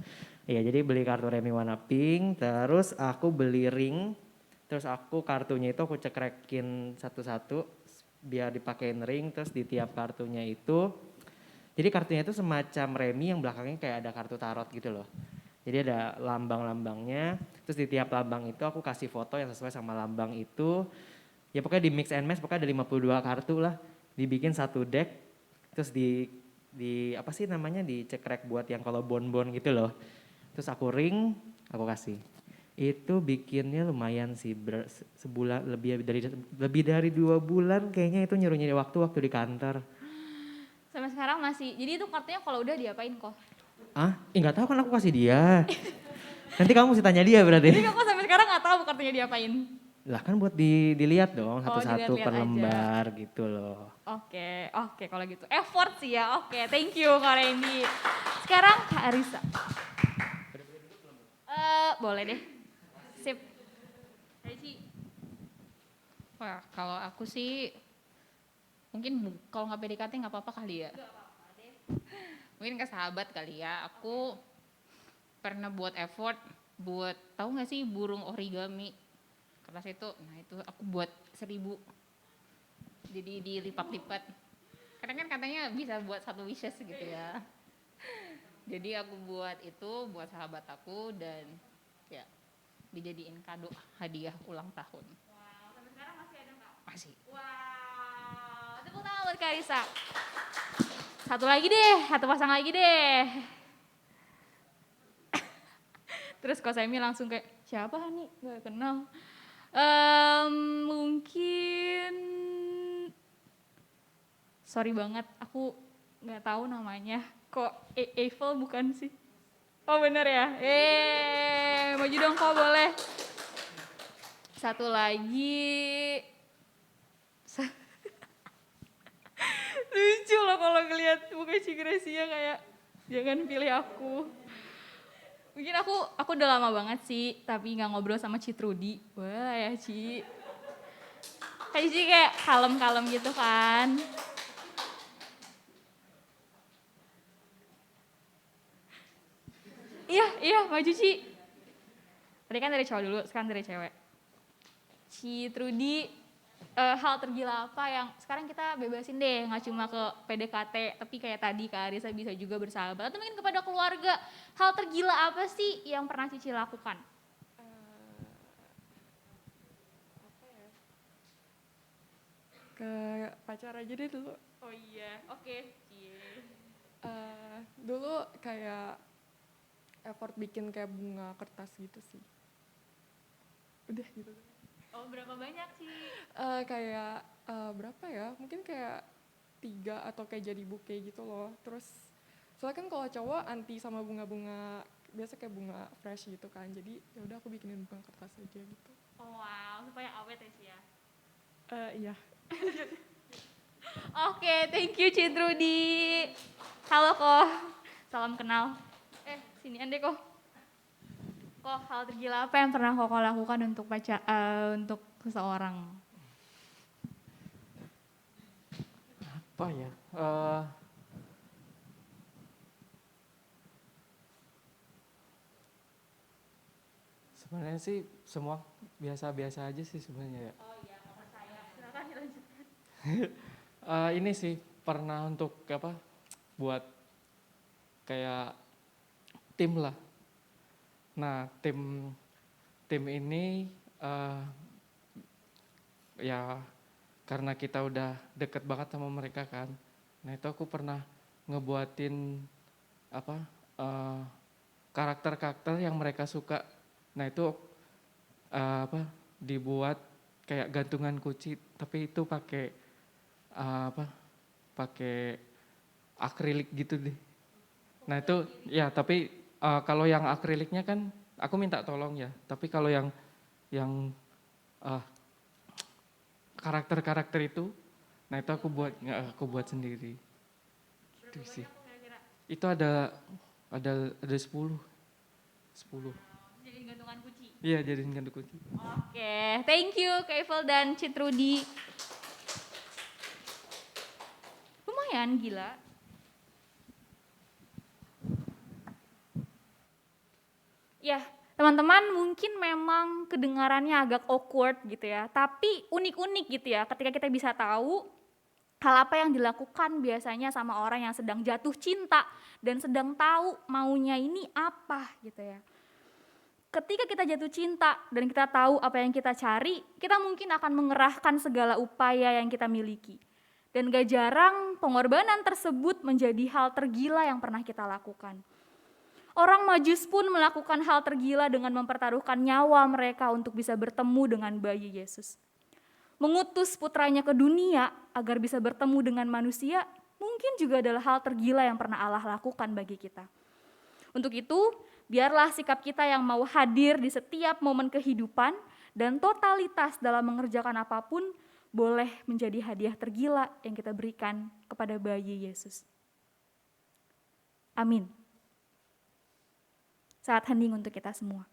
Iya jadi beli kartu remi warna pink terus aku beli ring terus aku kartunya itu aku cekrekin satu-satu biar dipakein ring terus di tiap kartunya itu jadi kartunya itu semacam remi yang belakangnya kayak ada kartu tarot gitu loh. Jadi ada lambang-lambangnya, terus di tiap lambang itu aku kasih foto yang sesuai sama lambang itu. Ya pokoknya di mix and match, pokoknya ada 52 kartu lah. Dibikin satu deck, terus di apa sih namanya, dicekrek buat yang kalau bon-bon gitu loh. Terus aku ring, aku kasih. Itu bikinnya lumayan sih, sebulan lebih dari 2 bulan kayaknya itu nyuruh-nyuruh waktu di kantor. Sampai sekarang masih, jadi itu kartunya kalau udah diapain kok? Nggak tahu kan aku kasih dia. Nanti kamu mesti tanya dia berarti. Jadi aku sampai sekarang gak tahu kartunya diapain. Lah kan buat dilihat dong satu-satu dilihat-lihat per lembar gitu loh. Oke, kalau gitu. Effort sih ya, oke. Thank you Kak Randy. Sekarang Kak Arisa. Boleh deh. Sip. Reci. Wah, kalau aku sih mungkin kalau nggak PDKT nggak apa-apa kali ya. Mungkin ke sahabat kali ya. Aku pernah buat effort buat tahu nggak sih burung origami kertas itu. Nah itu aku buat 1000. Jadi dilipat-lipat. Karena kan katanya bisa buat 1 wishes gitu ya. Jadi aku buat itu buat sahabat aku dan ya dijadiin kado hadiah ulang tahun. Wow, sampai sekarang masih ada nggak? Masih. Wow, tepuk tangan buat Kak Arisa. Satu lagi deh, satu pasang lagi deh. Terus Kak Semi langsung kayak, siapa nih? Gak kenal. Mungkin, sorry banget, aku gak tahu namanya. Kok Eiffel bukan sih? Oh bener ya? Maju dong kok boleh. Satu lagi. Lucu loh kalau ngeliat muka Ci Gracia kayak jangan pilih aku. Mungkin aku udah lama banget sih tapi gak ngobrol sama Ci Trudy. Wah ya Ci. Kayak Ci kayak kalem-kalem gitu kan. Iya maju Ci. Tadi kan dari cowok dulu, sekarang dari cewek. Ci Trudy, hal tergila apa yang sekarang kita bebasin deh, nggak cuma ke PDKT, tapi kayak tadi Kak Arisa bisa juga bersahabat, atau mungkin kepada keluarga. Hal tergila apa sih yang pernah Cici lakukan? Apa ya? Ke pacar aja deh dulu. Oh iya, oke. Dulu kayak effort bikin kayak bunga kertas gitu sih. Udah gitu. Oh berapa banyak sih? Kayak berapa ya? Mungkin kayak 3 atau kayak jadi bouquet gitu loh. Terus soalnya kan kalau cowok anti sama bunga-bunga biasa kayak bunga fresh gitu kan. Jadi ya udah aku bikinin bunga kertas aja gitu. Oh wow, supaya awet ya sih ya. Iya. Oke, thank you Citrudy. Halo kok, salam kenal. Sini ande kok. Kok hal tergila apa yang pernah Koko lakukan untuk untuk seseorang? Apa ya? Sebenarnya sih semua biasa-biasa aja sih sebenarnya ya. Silakan dilanjutkan. Ini sih pernah untuk apa? Buat kayak tim lah. Nah, tim ini ya karena kita udah deket banget sama mereka kan. Nah, itu aku pernah ngebuatin apa? Karakter-karakter yang mereka suka. Nah, itu apa? Dibuat kayak gantungan kunci, tapi itu pakai apa? Pakai akrilik gitu deh. Nah, itu ya, tapi kalau yang akriliknya kan aku minta tolong ya. Tapi kalau yang eh, karakter-karakter itu, nah itu aku buat sendiri. Gitu sih. Itu ada 10. Jadi gantungan kunci. Iya, jadiin gantung kunci. Oke, thank you Kak Eiffel dan Citrudi. Lumayan gila. Ya, teman-teman mungkin memang kedengarannya agak awkward gitu ya, tapi unik-unik gitu ya ketika kita bisa tahu hal apa yang dilakukan biasanya sama orang yang sedang jatuh cinta dan sedang tahu maunya ini apa gitu ya. Ketika kita jatuh cinta dan kita tahu apa yang kita cari, kita mungkin akan mengerahkan segala upaya yang kita miliki. Dan gak jarang pengorbanan tersebut menjadi hal tergila yang pernah kita lakukan. Orang Majus pun melakukan hal tergila dengan mempertaruhkan nyawa mereka untuk bisa bertemu dengan bayi Yesus. Mengutus putranya ke dunia agar bisa bertemu dengan manusia mungkin juga adalah hal tergila yang pernah Allah lakukan bagi kita. Untuk itu, biarlah sikap kita yang mau hadir di setiap momen kehidupan dan totalitas dalam mengerjakan apapun boleh menjadi hadiah tergila yang kita berikan kepada bayi Yesus. Amin. Saat hening untuk kita semua.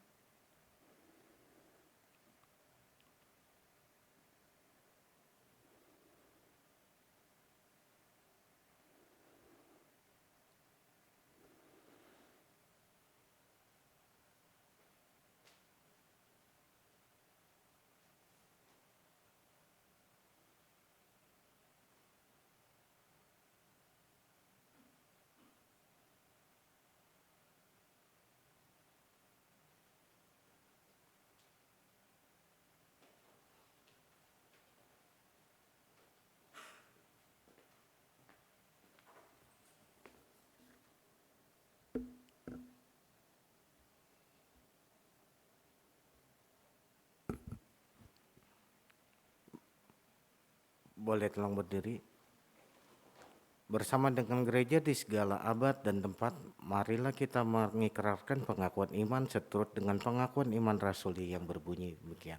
Boleh tolong berdiri. Bersama dengan gereja di segala abad dan tempat, marilah kita mengikrarkan pengakuan iman seturut dengan pengakuan iman rasuli yang berbunyi demikian.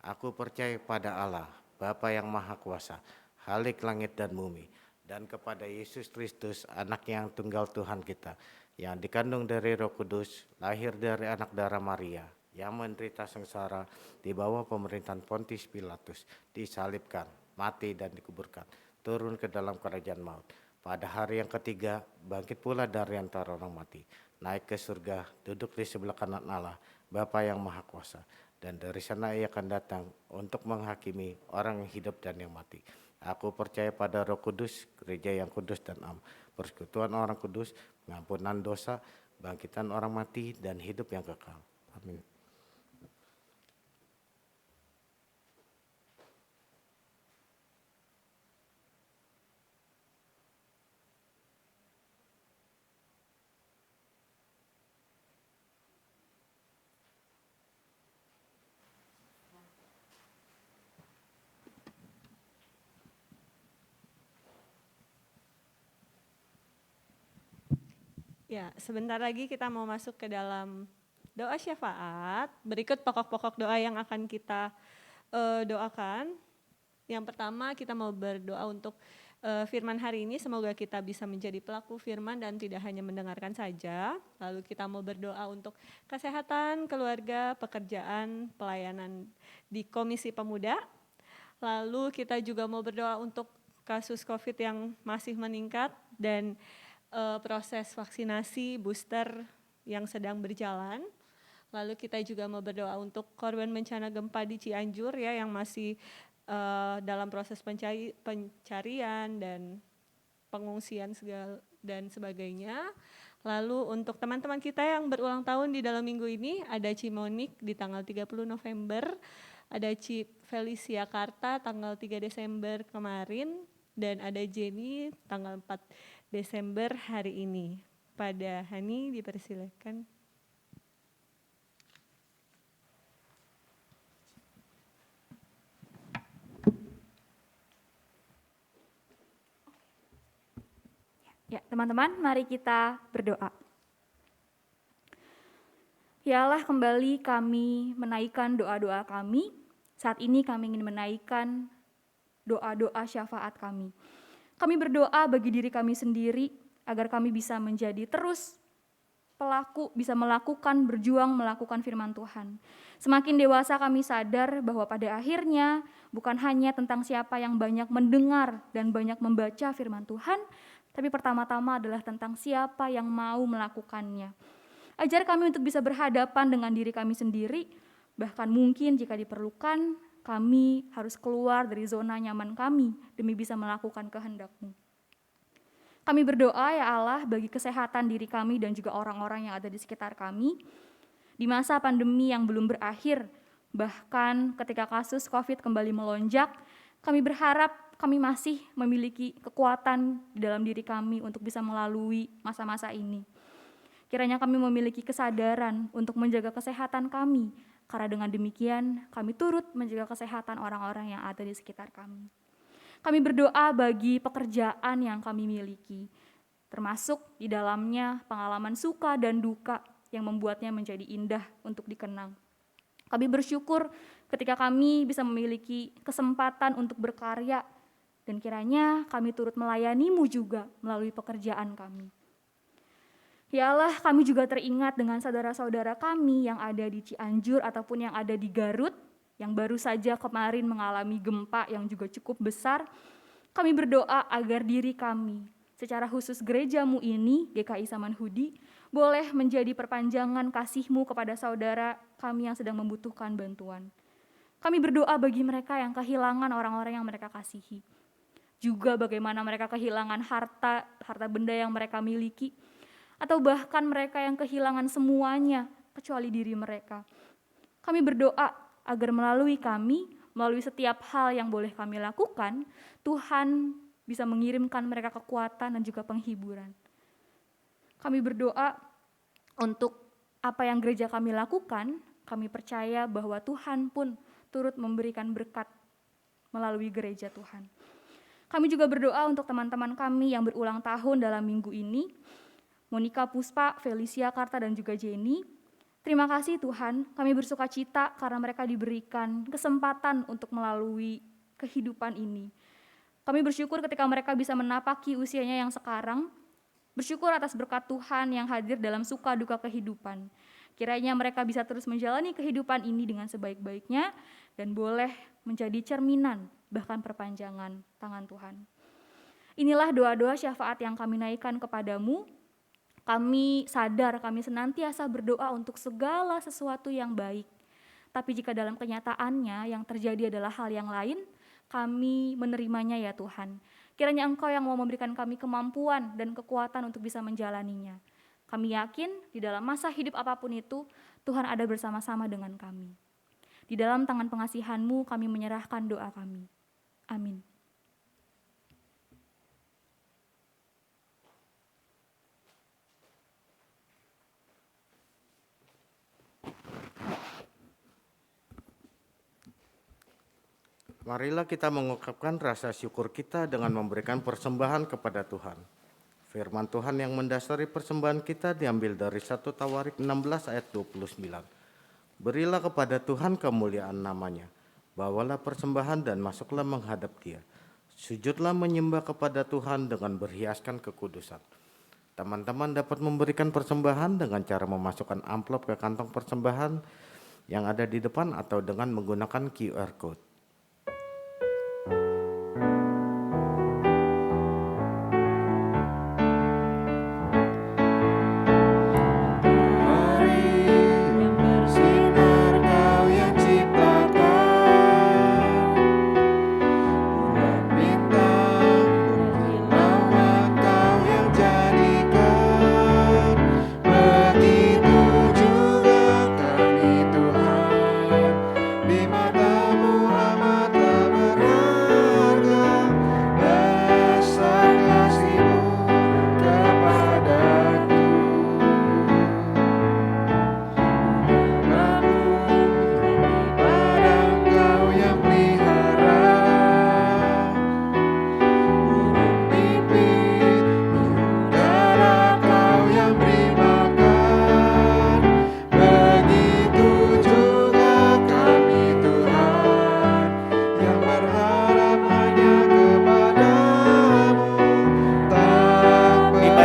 Aku percaya pada Allah, Bapa yang Maha Kuasa, Khalik langit dan bumi, dan kepada Yesus Kristus, anak yang tunggal Tuhan kita, yang dikandung dari Roh Kudus, lahir dari anak darah Maria, yang menderita sengsara di bawah pemerintahan Pontius Pilatus, disalibkan, mati dan dikuburkan, turun ke dalam kerajaan maut. Pada hari yang ketiga, bangkit pula dari antara orang mati, naik ke surga, duduk di sebelah kanan Allah, Bapa yang Maha Kuasa. Dan dari sana ia akan datang untuk menghakimi orang yang hidup dan yang mati. Aku percaya pada Roh Kudus, gereja yang kudus dan am, persekutuan orang kudus, pengampunan dosa, bangkitan orang mati, dan hidup yang kekal. Amin. Ya, sebentar lagi kita mau masuk ke dalam doa syafaat. Berikut pokok-pokok doa yang akan kita doakan. Yang pertama kita mau berdoa untuk firman hari ini, semoga kita bisa menjadi pelaku firman dan tidak hanya mendengarkan saja. Lalu kita mau berdoa untuk kesehatan, keluarga, pekerjaan, pelayanan di Komisi Pemuda. Lalu kita juga mau berdoa untuk kasus COVID yang masih meningkat dan proses vaksinasi booster yang sedang berjalan. Lalu kita juga mau berdoa untuk korban bencana gempa di Cianjur ya, yang masih dalam proses pencarian dan pengungsian dan sebagainya. Lalu untuk teman-teman kita yang berulang tahun di dalam minggu ini, ada Cimonik di tanggal 30 November, ada Ci Felicia Karta tanggal 3 Desember kemarin, dan ada Jenny tanggal 4 Desember hari ini. Pada Hani dipersilakan. Ya, teman-teman, mari kita berdoa. Ya Allah, kembali kami menaikkan doa-doa kami. Saat ini kami ingin menaikkan doa-doa syafaat kami. Kami berdoa bagi diri kami sendiri agar kami bisa menjadi terus pelaku, bisa melakukan, berjuang melakukan firman Tuhan. Semakin dewasa kami sadar bahwa pada akhirnya bukan hanya tentang siapa yang banyak mendengar dan banyak membaca firman Tuhan, tapi pertama-tama adalah tentang siapa yang mau melakukannya. Ajar kami untuk bisa berhadapan dengan diri kami sendiri, bahkan mungkin jika diperlukan, kami harus keluar dari zona nyaman kami demi bisa melakukan kehendak-Mu. Kami berdoa ya Allah bagi kesehatan diri kami dan juga orang-orang yang ada di sekitar kami. Di masa pandemi yang belum berakhir, bahkan ketika kasus COVID kembali melonjak, kami berharap kami masih memiliki kekuatan di dalam diri kami untuk bisa melalui masa-masa ini. Kiranya kami memiliki kesadaran untuk menjaga kesehatan kami, karena dengan demikian kami turut menjaga kesehatan orang-orang yang ada di sekitar kami. Kami berdoa bagi pekerjaan yang kami miliki, termasuk di dalamnya pengalaman suka dan duka yang membuatnya menjadi indah untuk dikenang. Kami bersyukur ketika kami bisa memiliki kesempatan untuk berkarya, dan kiranya kami turut melayani-Mu juga melalui pekerjaan kami. Ya Allah, kami juga teringat dengan saudara-saudara kami yang ada di Cianjur ataupun yang ada di Garut, yang baru saja kemarin mengalami gempa yang juga cukup besar. Kami berdoa agar diri kami, secara khusus gereja-Mu ini, GKI Samanhudi, boleh menjadi perpanjangan kasih-Mu kepada saudara kami yang sedang membutuhkan bantuan. Kami berdoa bagi mereka yang kehilangan orang-orang yang mereka kasihi. Juga bagaimana mereka kehilangan harta benda yang mereka miliki, atau bahkan mereka yang kehilangan semuanya kecuali diri mereka. Kami berdoa agar melalui kami, melalui setiap hal yang boleh kami lakukan, Tuhan bisa mengirimkan mereka kekuatan dan juga penghiburan. Kami berdoa untuk apa yang gereja kami lakukan, kami percaya bahwa Tuhan pun turut memberikan berkat melalui gereja Tuhan. Kami juga berdoa untuk teman-teman kami yang berulang tahun dalam minggu ini, Monica Puspa, Felicia Karta, dan juga Jenny. Terima kasih Tuhan, kami bersuka cita karena mereka diberikan kesempatan untuk melalui kehidupan ini. Kami bersyukur ketika mereka bisa menapaki usianya yang sekarang, bersyukur atas berkat Tuhan yang hadir dalam suka duka kehidupan. Kiranya mereka bisa terus menjalani kehidupan ini dengan sebaik-baiknya dan boleh menjadi cerminan, bahkan perpanjangan tangan Tuhan. Inilah doa-doa syafaat yang kami naikkan kepadamu. Kami sadar, kami senantiasa berdoa untuk segala sesuatu yang baik. Tapi jika dalam kenyataannya yang terjadi adalah hal yang lain, kami menerimanya ya Tuhan. Kiranya Engkau yang mau memberikan kami kemampuan dan kekuatan untuk bisa menjalaninya. Kami yakin di dalam masa hidup apapun itu, Tuhan ada bersama-sama dengan kami. Di dalam tangan pengasihan-Mu kami menyerahkan doa kami. Amin. Marilah kita mengungkapkan rasa syukur kita dengan memberikan persembahan kepada Tuhan. Firman Tuhan yang mendasari persembahan kita diambil dari 1 Tawarik 16 ayat 29. Berilah kepada Tuhan kemuliaan namanya, bawalah persembahan dan masuklah menghadap Dia. Sujudlah menyembah kepada Tuhan dengan berhiaskan kekudusan. Teman-teman dapat memberikan persembahan dengan cara memasukkan amplop ke kantong persembahan yang ada di depan atau dengan menggunakan QR code.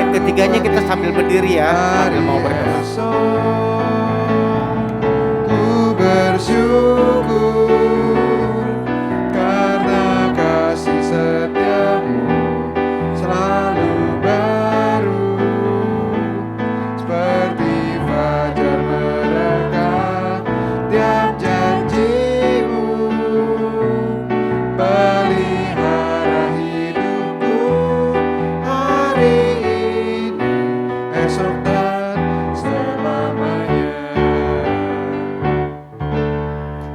Ketiganya kita sambil berdiri ya, sambil mau berdoa. Ku bersyukur karena kasih setiamu selalu baru, seperti fajar merekah tiap janjimu, pelihara hidupku hari esok dan selamanya.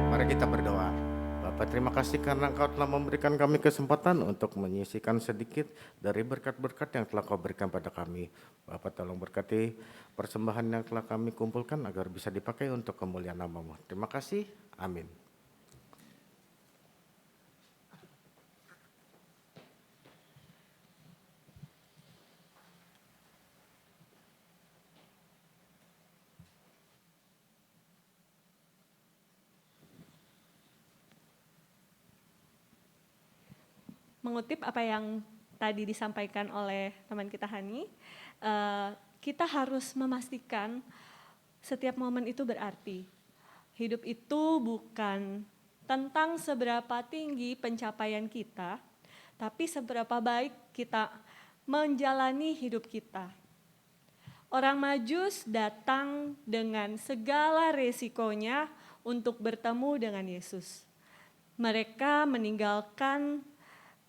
Mari kita berdoa. Bapak, terima kasih karena Engkau telah memberikan kami kesempatan untuk menyisikan sedikit dari berkat-berkat yang telah Kau berikan pada kami. Bapak, tolong berkati persembahan yang telah kami kumpulkan agar bisa dipakai untuk kemuliaan nama-Mu. Terima kasih. Amin. Mengutip apa yang tadi disampaikan oleh teman kita Hani, kita harus memastikan setiap momen itu berarti. Hidup itu bukan tentang seberapa tinggi pencapaian kita, tapi seberapa baik kita menjalani hidup kita. Orang Majus datang dengan segala resikonya untuk bertemu dengan Yesus. Mereka meninggalkan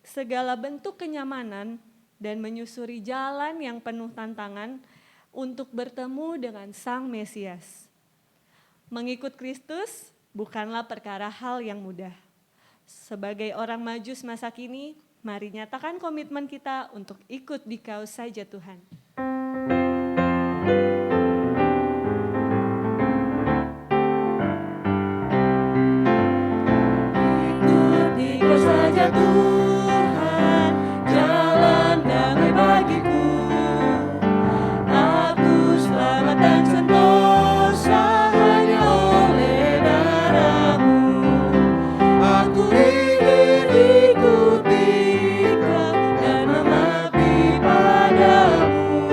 segala bentuk kenyamanan dan menyusuri jalan yang penuh tantangan untuk bertemu dengan Sang Mesias. Mengikut Kristus bukanlah perkara hal yang mudah. Sebagai orang Majus masa kini, mari nyatakan komitmen kita untuk ikut di Kau saja Tuhan. Ikut di Kau saja Tuhan, jalan damai bagiku. Aku selamat dan sentosa hanya oleh darah-Mu. Aku ingin ikuti Kau dan mengabdi padamu.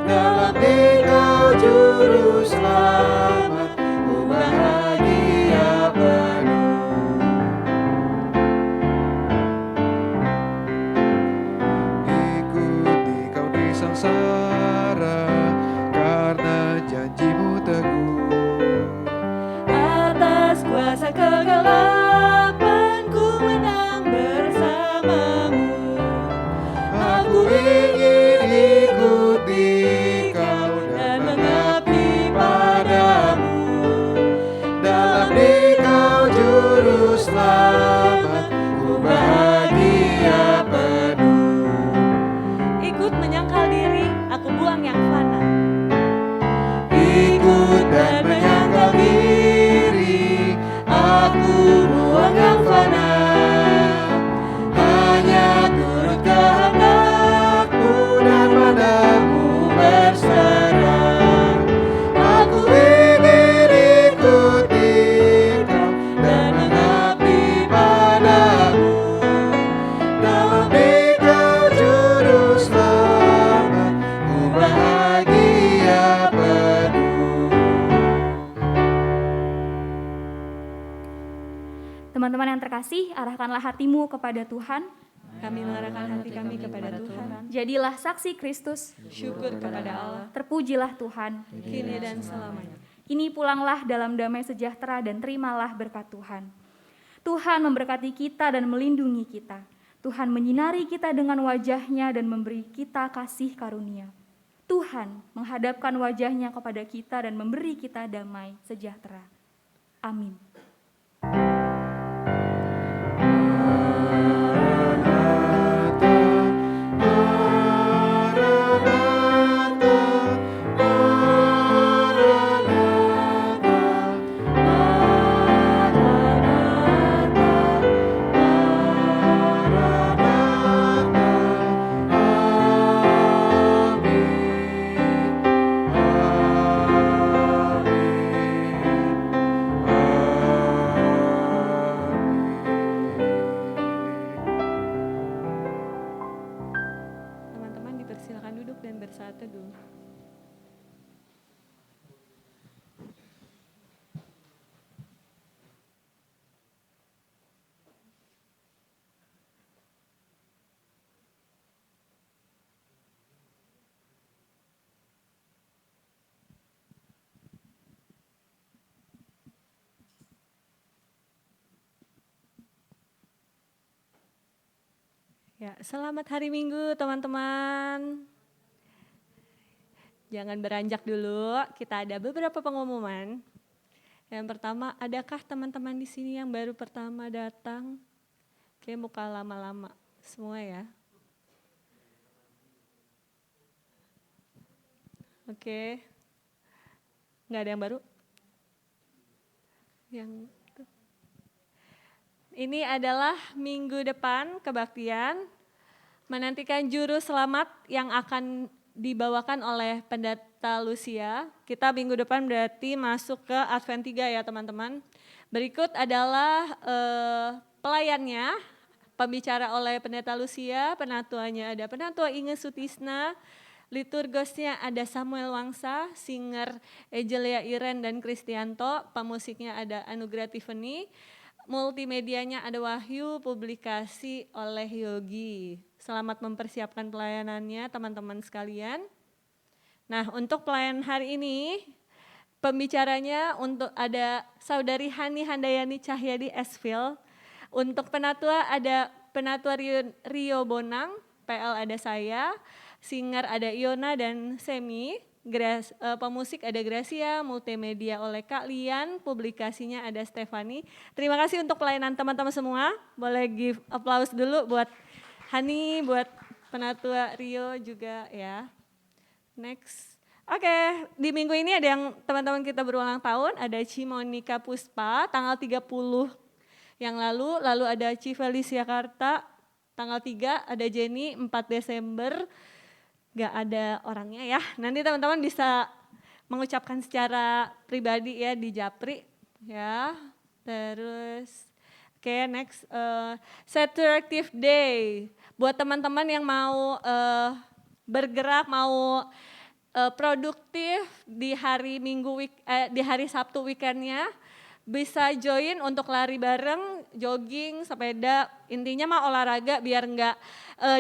Dalam Engkau juru selamat, ku bahagia penuh. kasih, arahkanlah hatimu kepada Tuhan. Kami mengarahkan hati kami kepada Tuhan. Jadilah saksi Kristus, Syukur kepada Allah, terpujilah Tuhan. kini dan selamanya. Kini pulanglah dalam damai sejahtera dan terimalah berkat Tuhan. Tuhan memberkati kita dan melindungi kita. Tuhan menyinari kita dengan wajah-Nya dan memberi kita kasih karunia. Tuhan menghadapkan wajah-Nya kepada kita dan memberi kita damai sejahtera. Amin. Teman-teman dipersilakan duduk dan bersaat teduh. Ya, selamat hari Minggu teman-teman. Jangan beranjak dulu, kita ada beberapa pengumuman. Yang pertama, adakah teman-teman di sini yang baru pertama datang? Oke, muka lama-lama semua ya. Oke, nggak ada yang baru? Yang ini adalah minggu depan kebaktian, menantikan juru selamat yang akan dibawakan oleh Pendeta Lucia. Kita minggu depan berarti masuk ke Advent 3 ya teman-teman. Berikut adalah pelayannya, pembicara oleh Pendeta Lucia, penatuanya ada Penatua Inge Sutisna, liturgosnya ada Samuel Wangsa, singer Ejelia Iren dan Kristianto, pemusiknya ada Anugrah Tiffany, multimedianya ada Wahyu, publikasi oleh Yogi. Selamat mempersiapkan pelayanannya teman-teman sekalian. Nah, untuk pelayanan hari ini, pembicaranya untuk ada Saudari Hani Handayani Cahyadi Esville. Untuk penatua ada Penatua Rio Bonang, PL ada saya, singer ada Iona dan Semi. Pemusik ada Gracia, multimedia oleh Kak Lian, publikasinya ada Stefani. Terima kasih untuk pelayanan teman-teman semua. Boleh give applause dulu buat Hani, buat Penatua Rio juga ya. Next. Oke, di minggu ini ada yang teman-teman kita berulang tahun, ada Cimonika Puspa tanggal 30 yang lalu ada Ci Felicia Karta tanggal 3, ada Jenny 4 Desember. Gak ada orangnya ya, nanti teman-teman bisa mengucapkan secara pribadi ya di Japri ya. Terus next, Saturday Day buat teman-teman yang mau bergerak, mau produktif di hari di hari Sabtu weekendnya, bisa join untuk lari bareng, jogging, sepeda, intinya mah olahraga biar enggak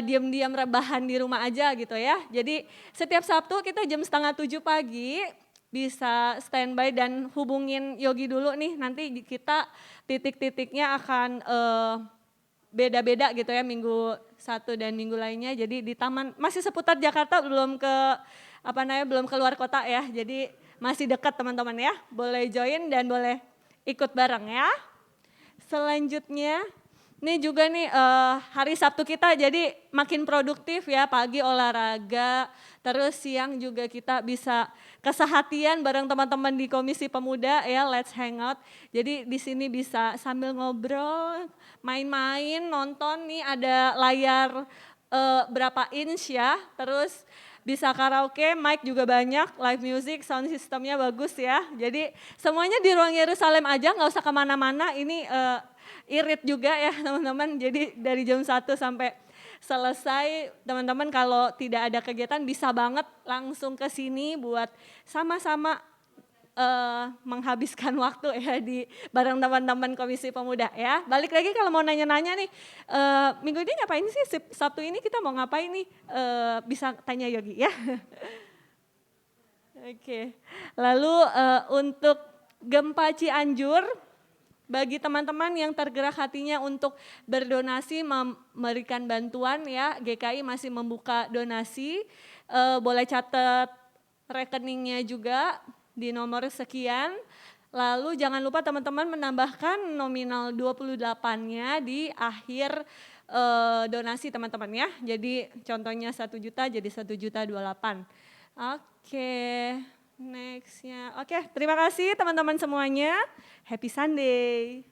diam-diam rebahan di rumah aja gitu ya. Jadi setiap Sabtu kita jam 6:30 pagi bisa standby dan hubungin Yogi dulu nih, nanti kita titik-titiknya akan beda-beda gitu ya, minggu satu dan minggu lainnya. Jadi di taman, masih seputar Jakarta, belum belum keluar kota ya, jadi masih dekat teman-teman ya, boleh join dan boleh ikut bareng ya. Selanjutnya, ini juga nih hari Sabtu kita jadi makin produktif ya, pagi olahraga, terus siang juga kita bisa kesehatian bareng teman-teman di Komisi Pemuda ya, let's hang out. Jadi di sini bisa sambil ngobrol, main-main, nonton nih ada layar berapa inch ya, terus bisa karaoke, mic juga banyak, live music, sound systemnya bagus ya. Jadi semuanya di ruang Yerusalem aja, nggak usah kemana-mana, ini irit juga ya teman-teman. Jadi dari jam 1 sampai selesai, teman-teman kalau tidak ada kegiatan bisa banget langsung ke sini buat sama-sama menghabiskan waktu ya di bareng teman-teman Komisi Pemuda ya. Balik lagi kalau mau nanya-nanya nih, minggu ini ngapain sih? Sabtu ini kita mau ngapain nih? Bisa tanya Yogi ya. Oke, lalu untuk Gempa Cianjur, bagi teman-teman yang tergerak hatinya untuk berdonasi, memberikan bantuan ya, GKI masih membuka donasi, boleh catat rekeningnya juga di nomor sekian. Lalu jangan lupa teman-teman menambahkan nominal 28-nya di akhir donasi teman-teman ya. Jadi contohnya 1 juta jadi 1.028.000. Oke, nextnya. Oke, terima kasih teman-teman semuanya. Happy Sunday.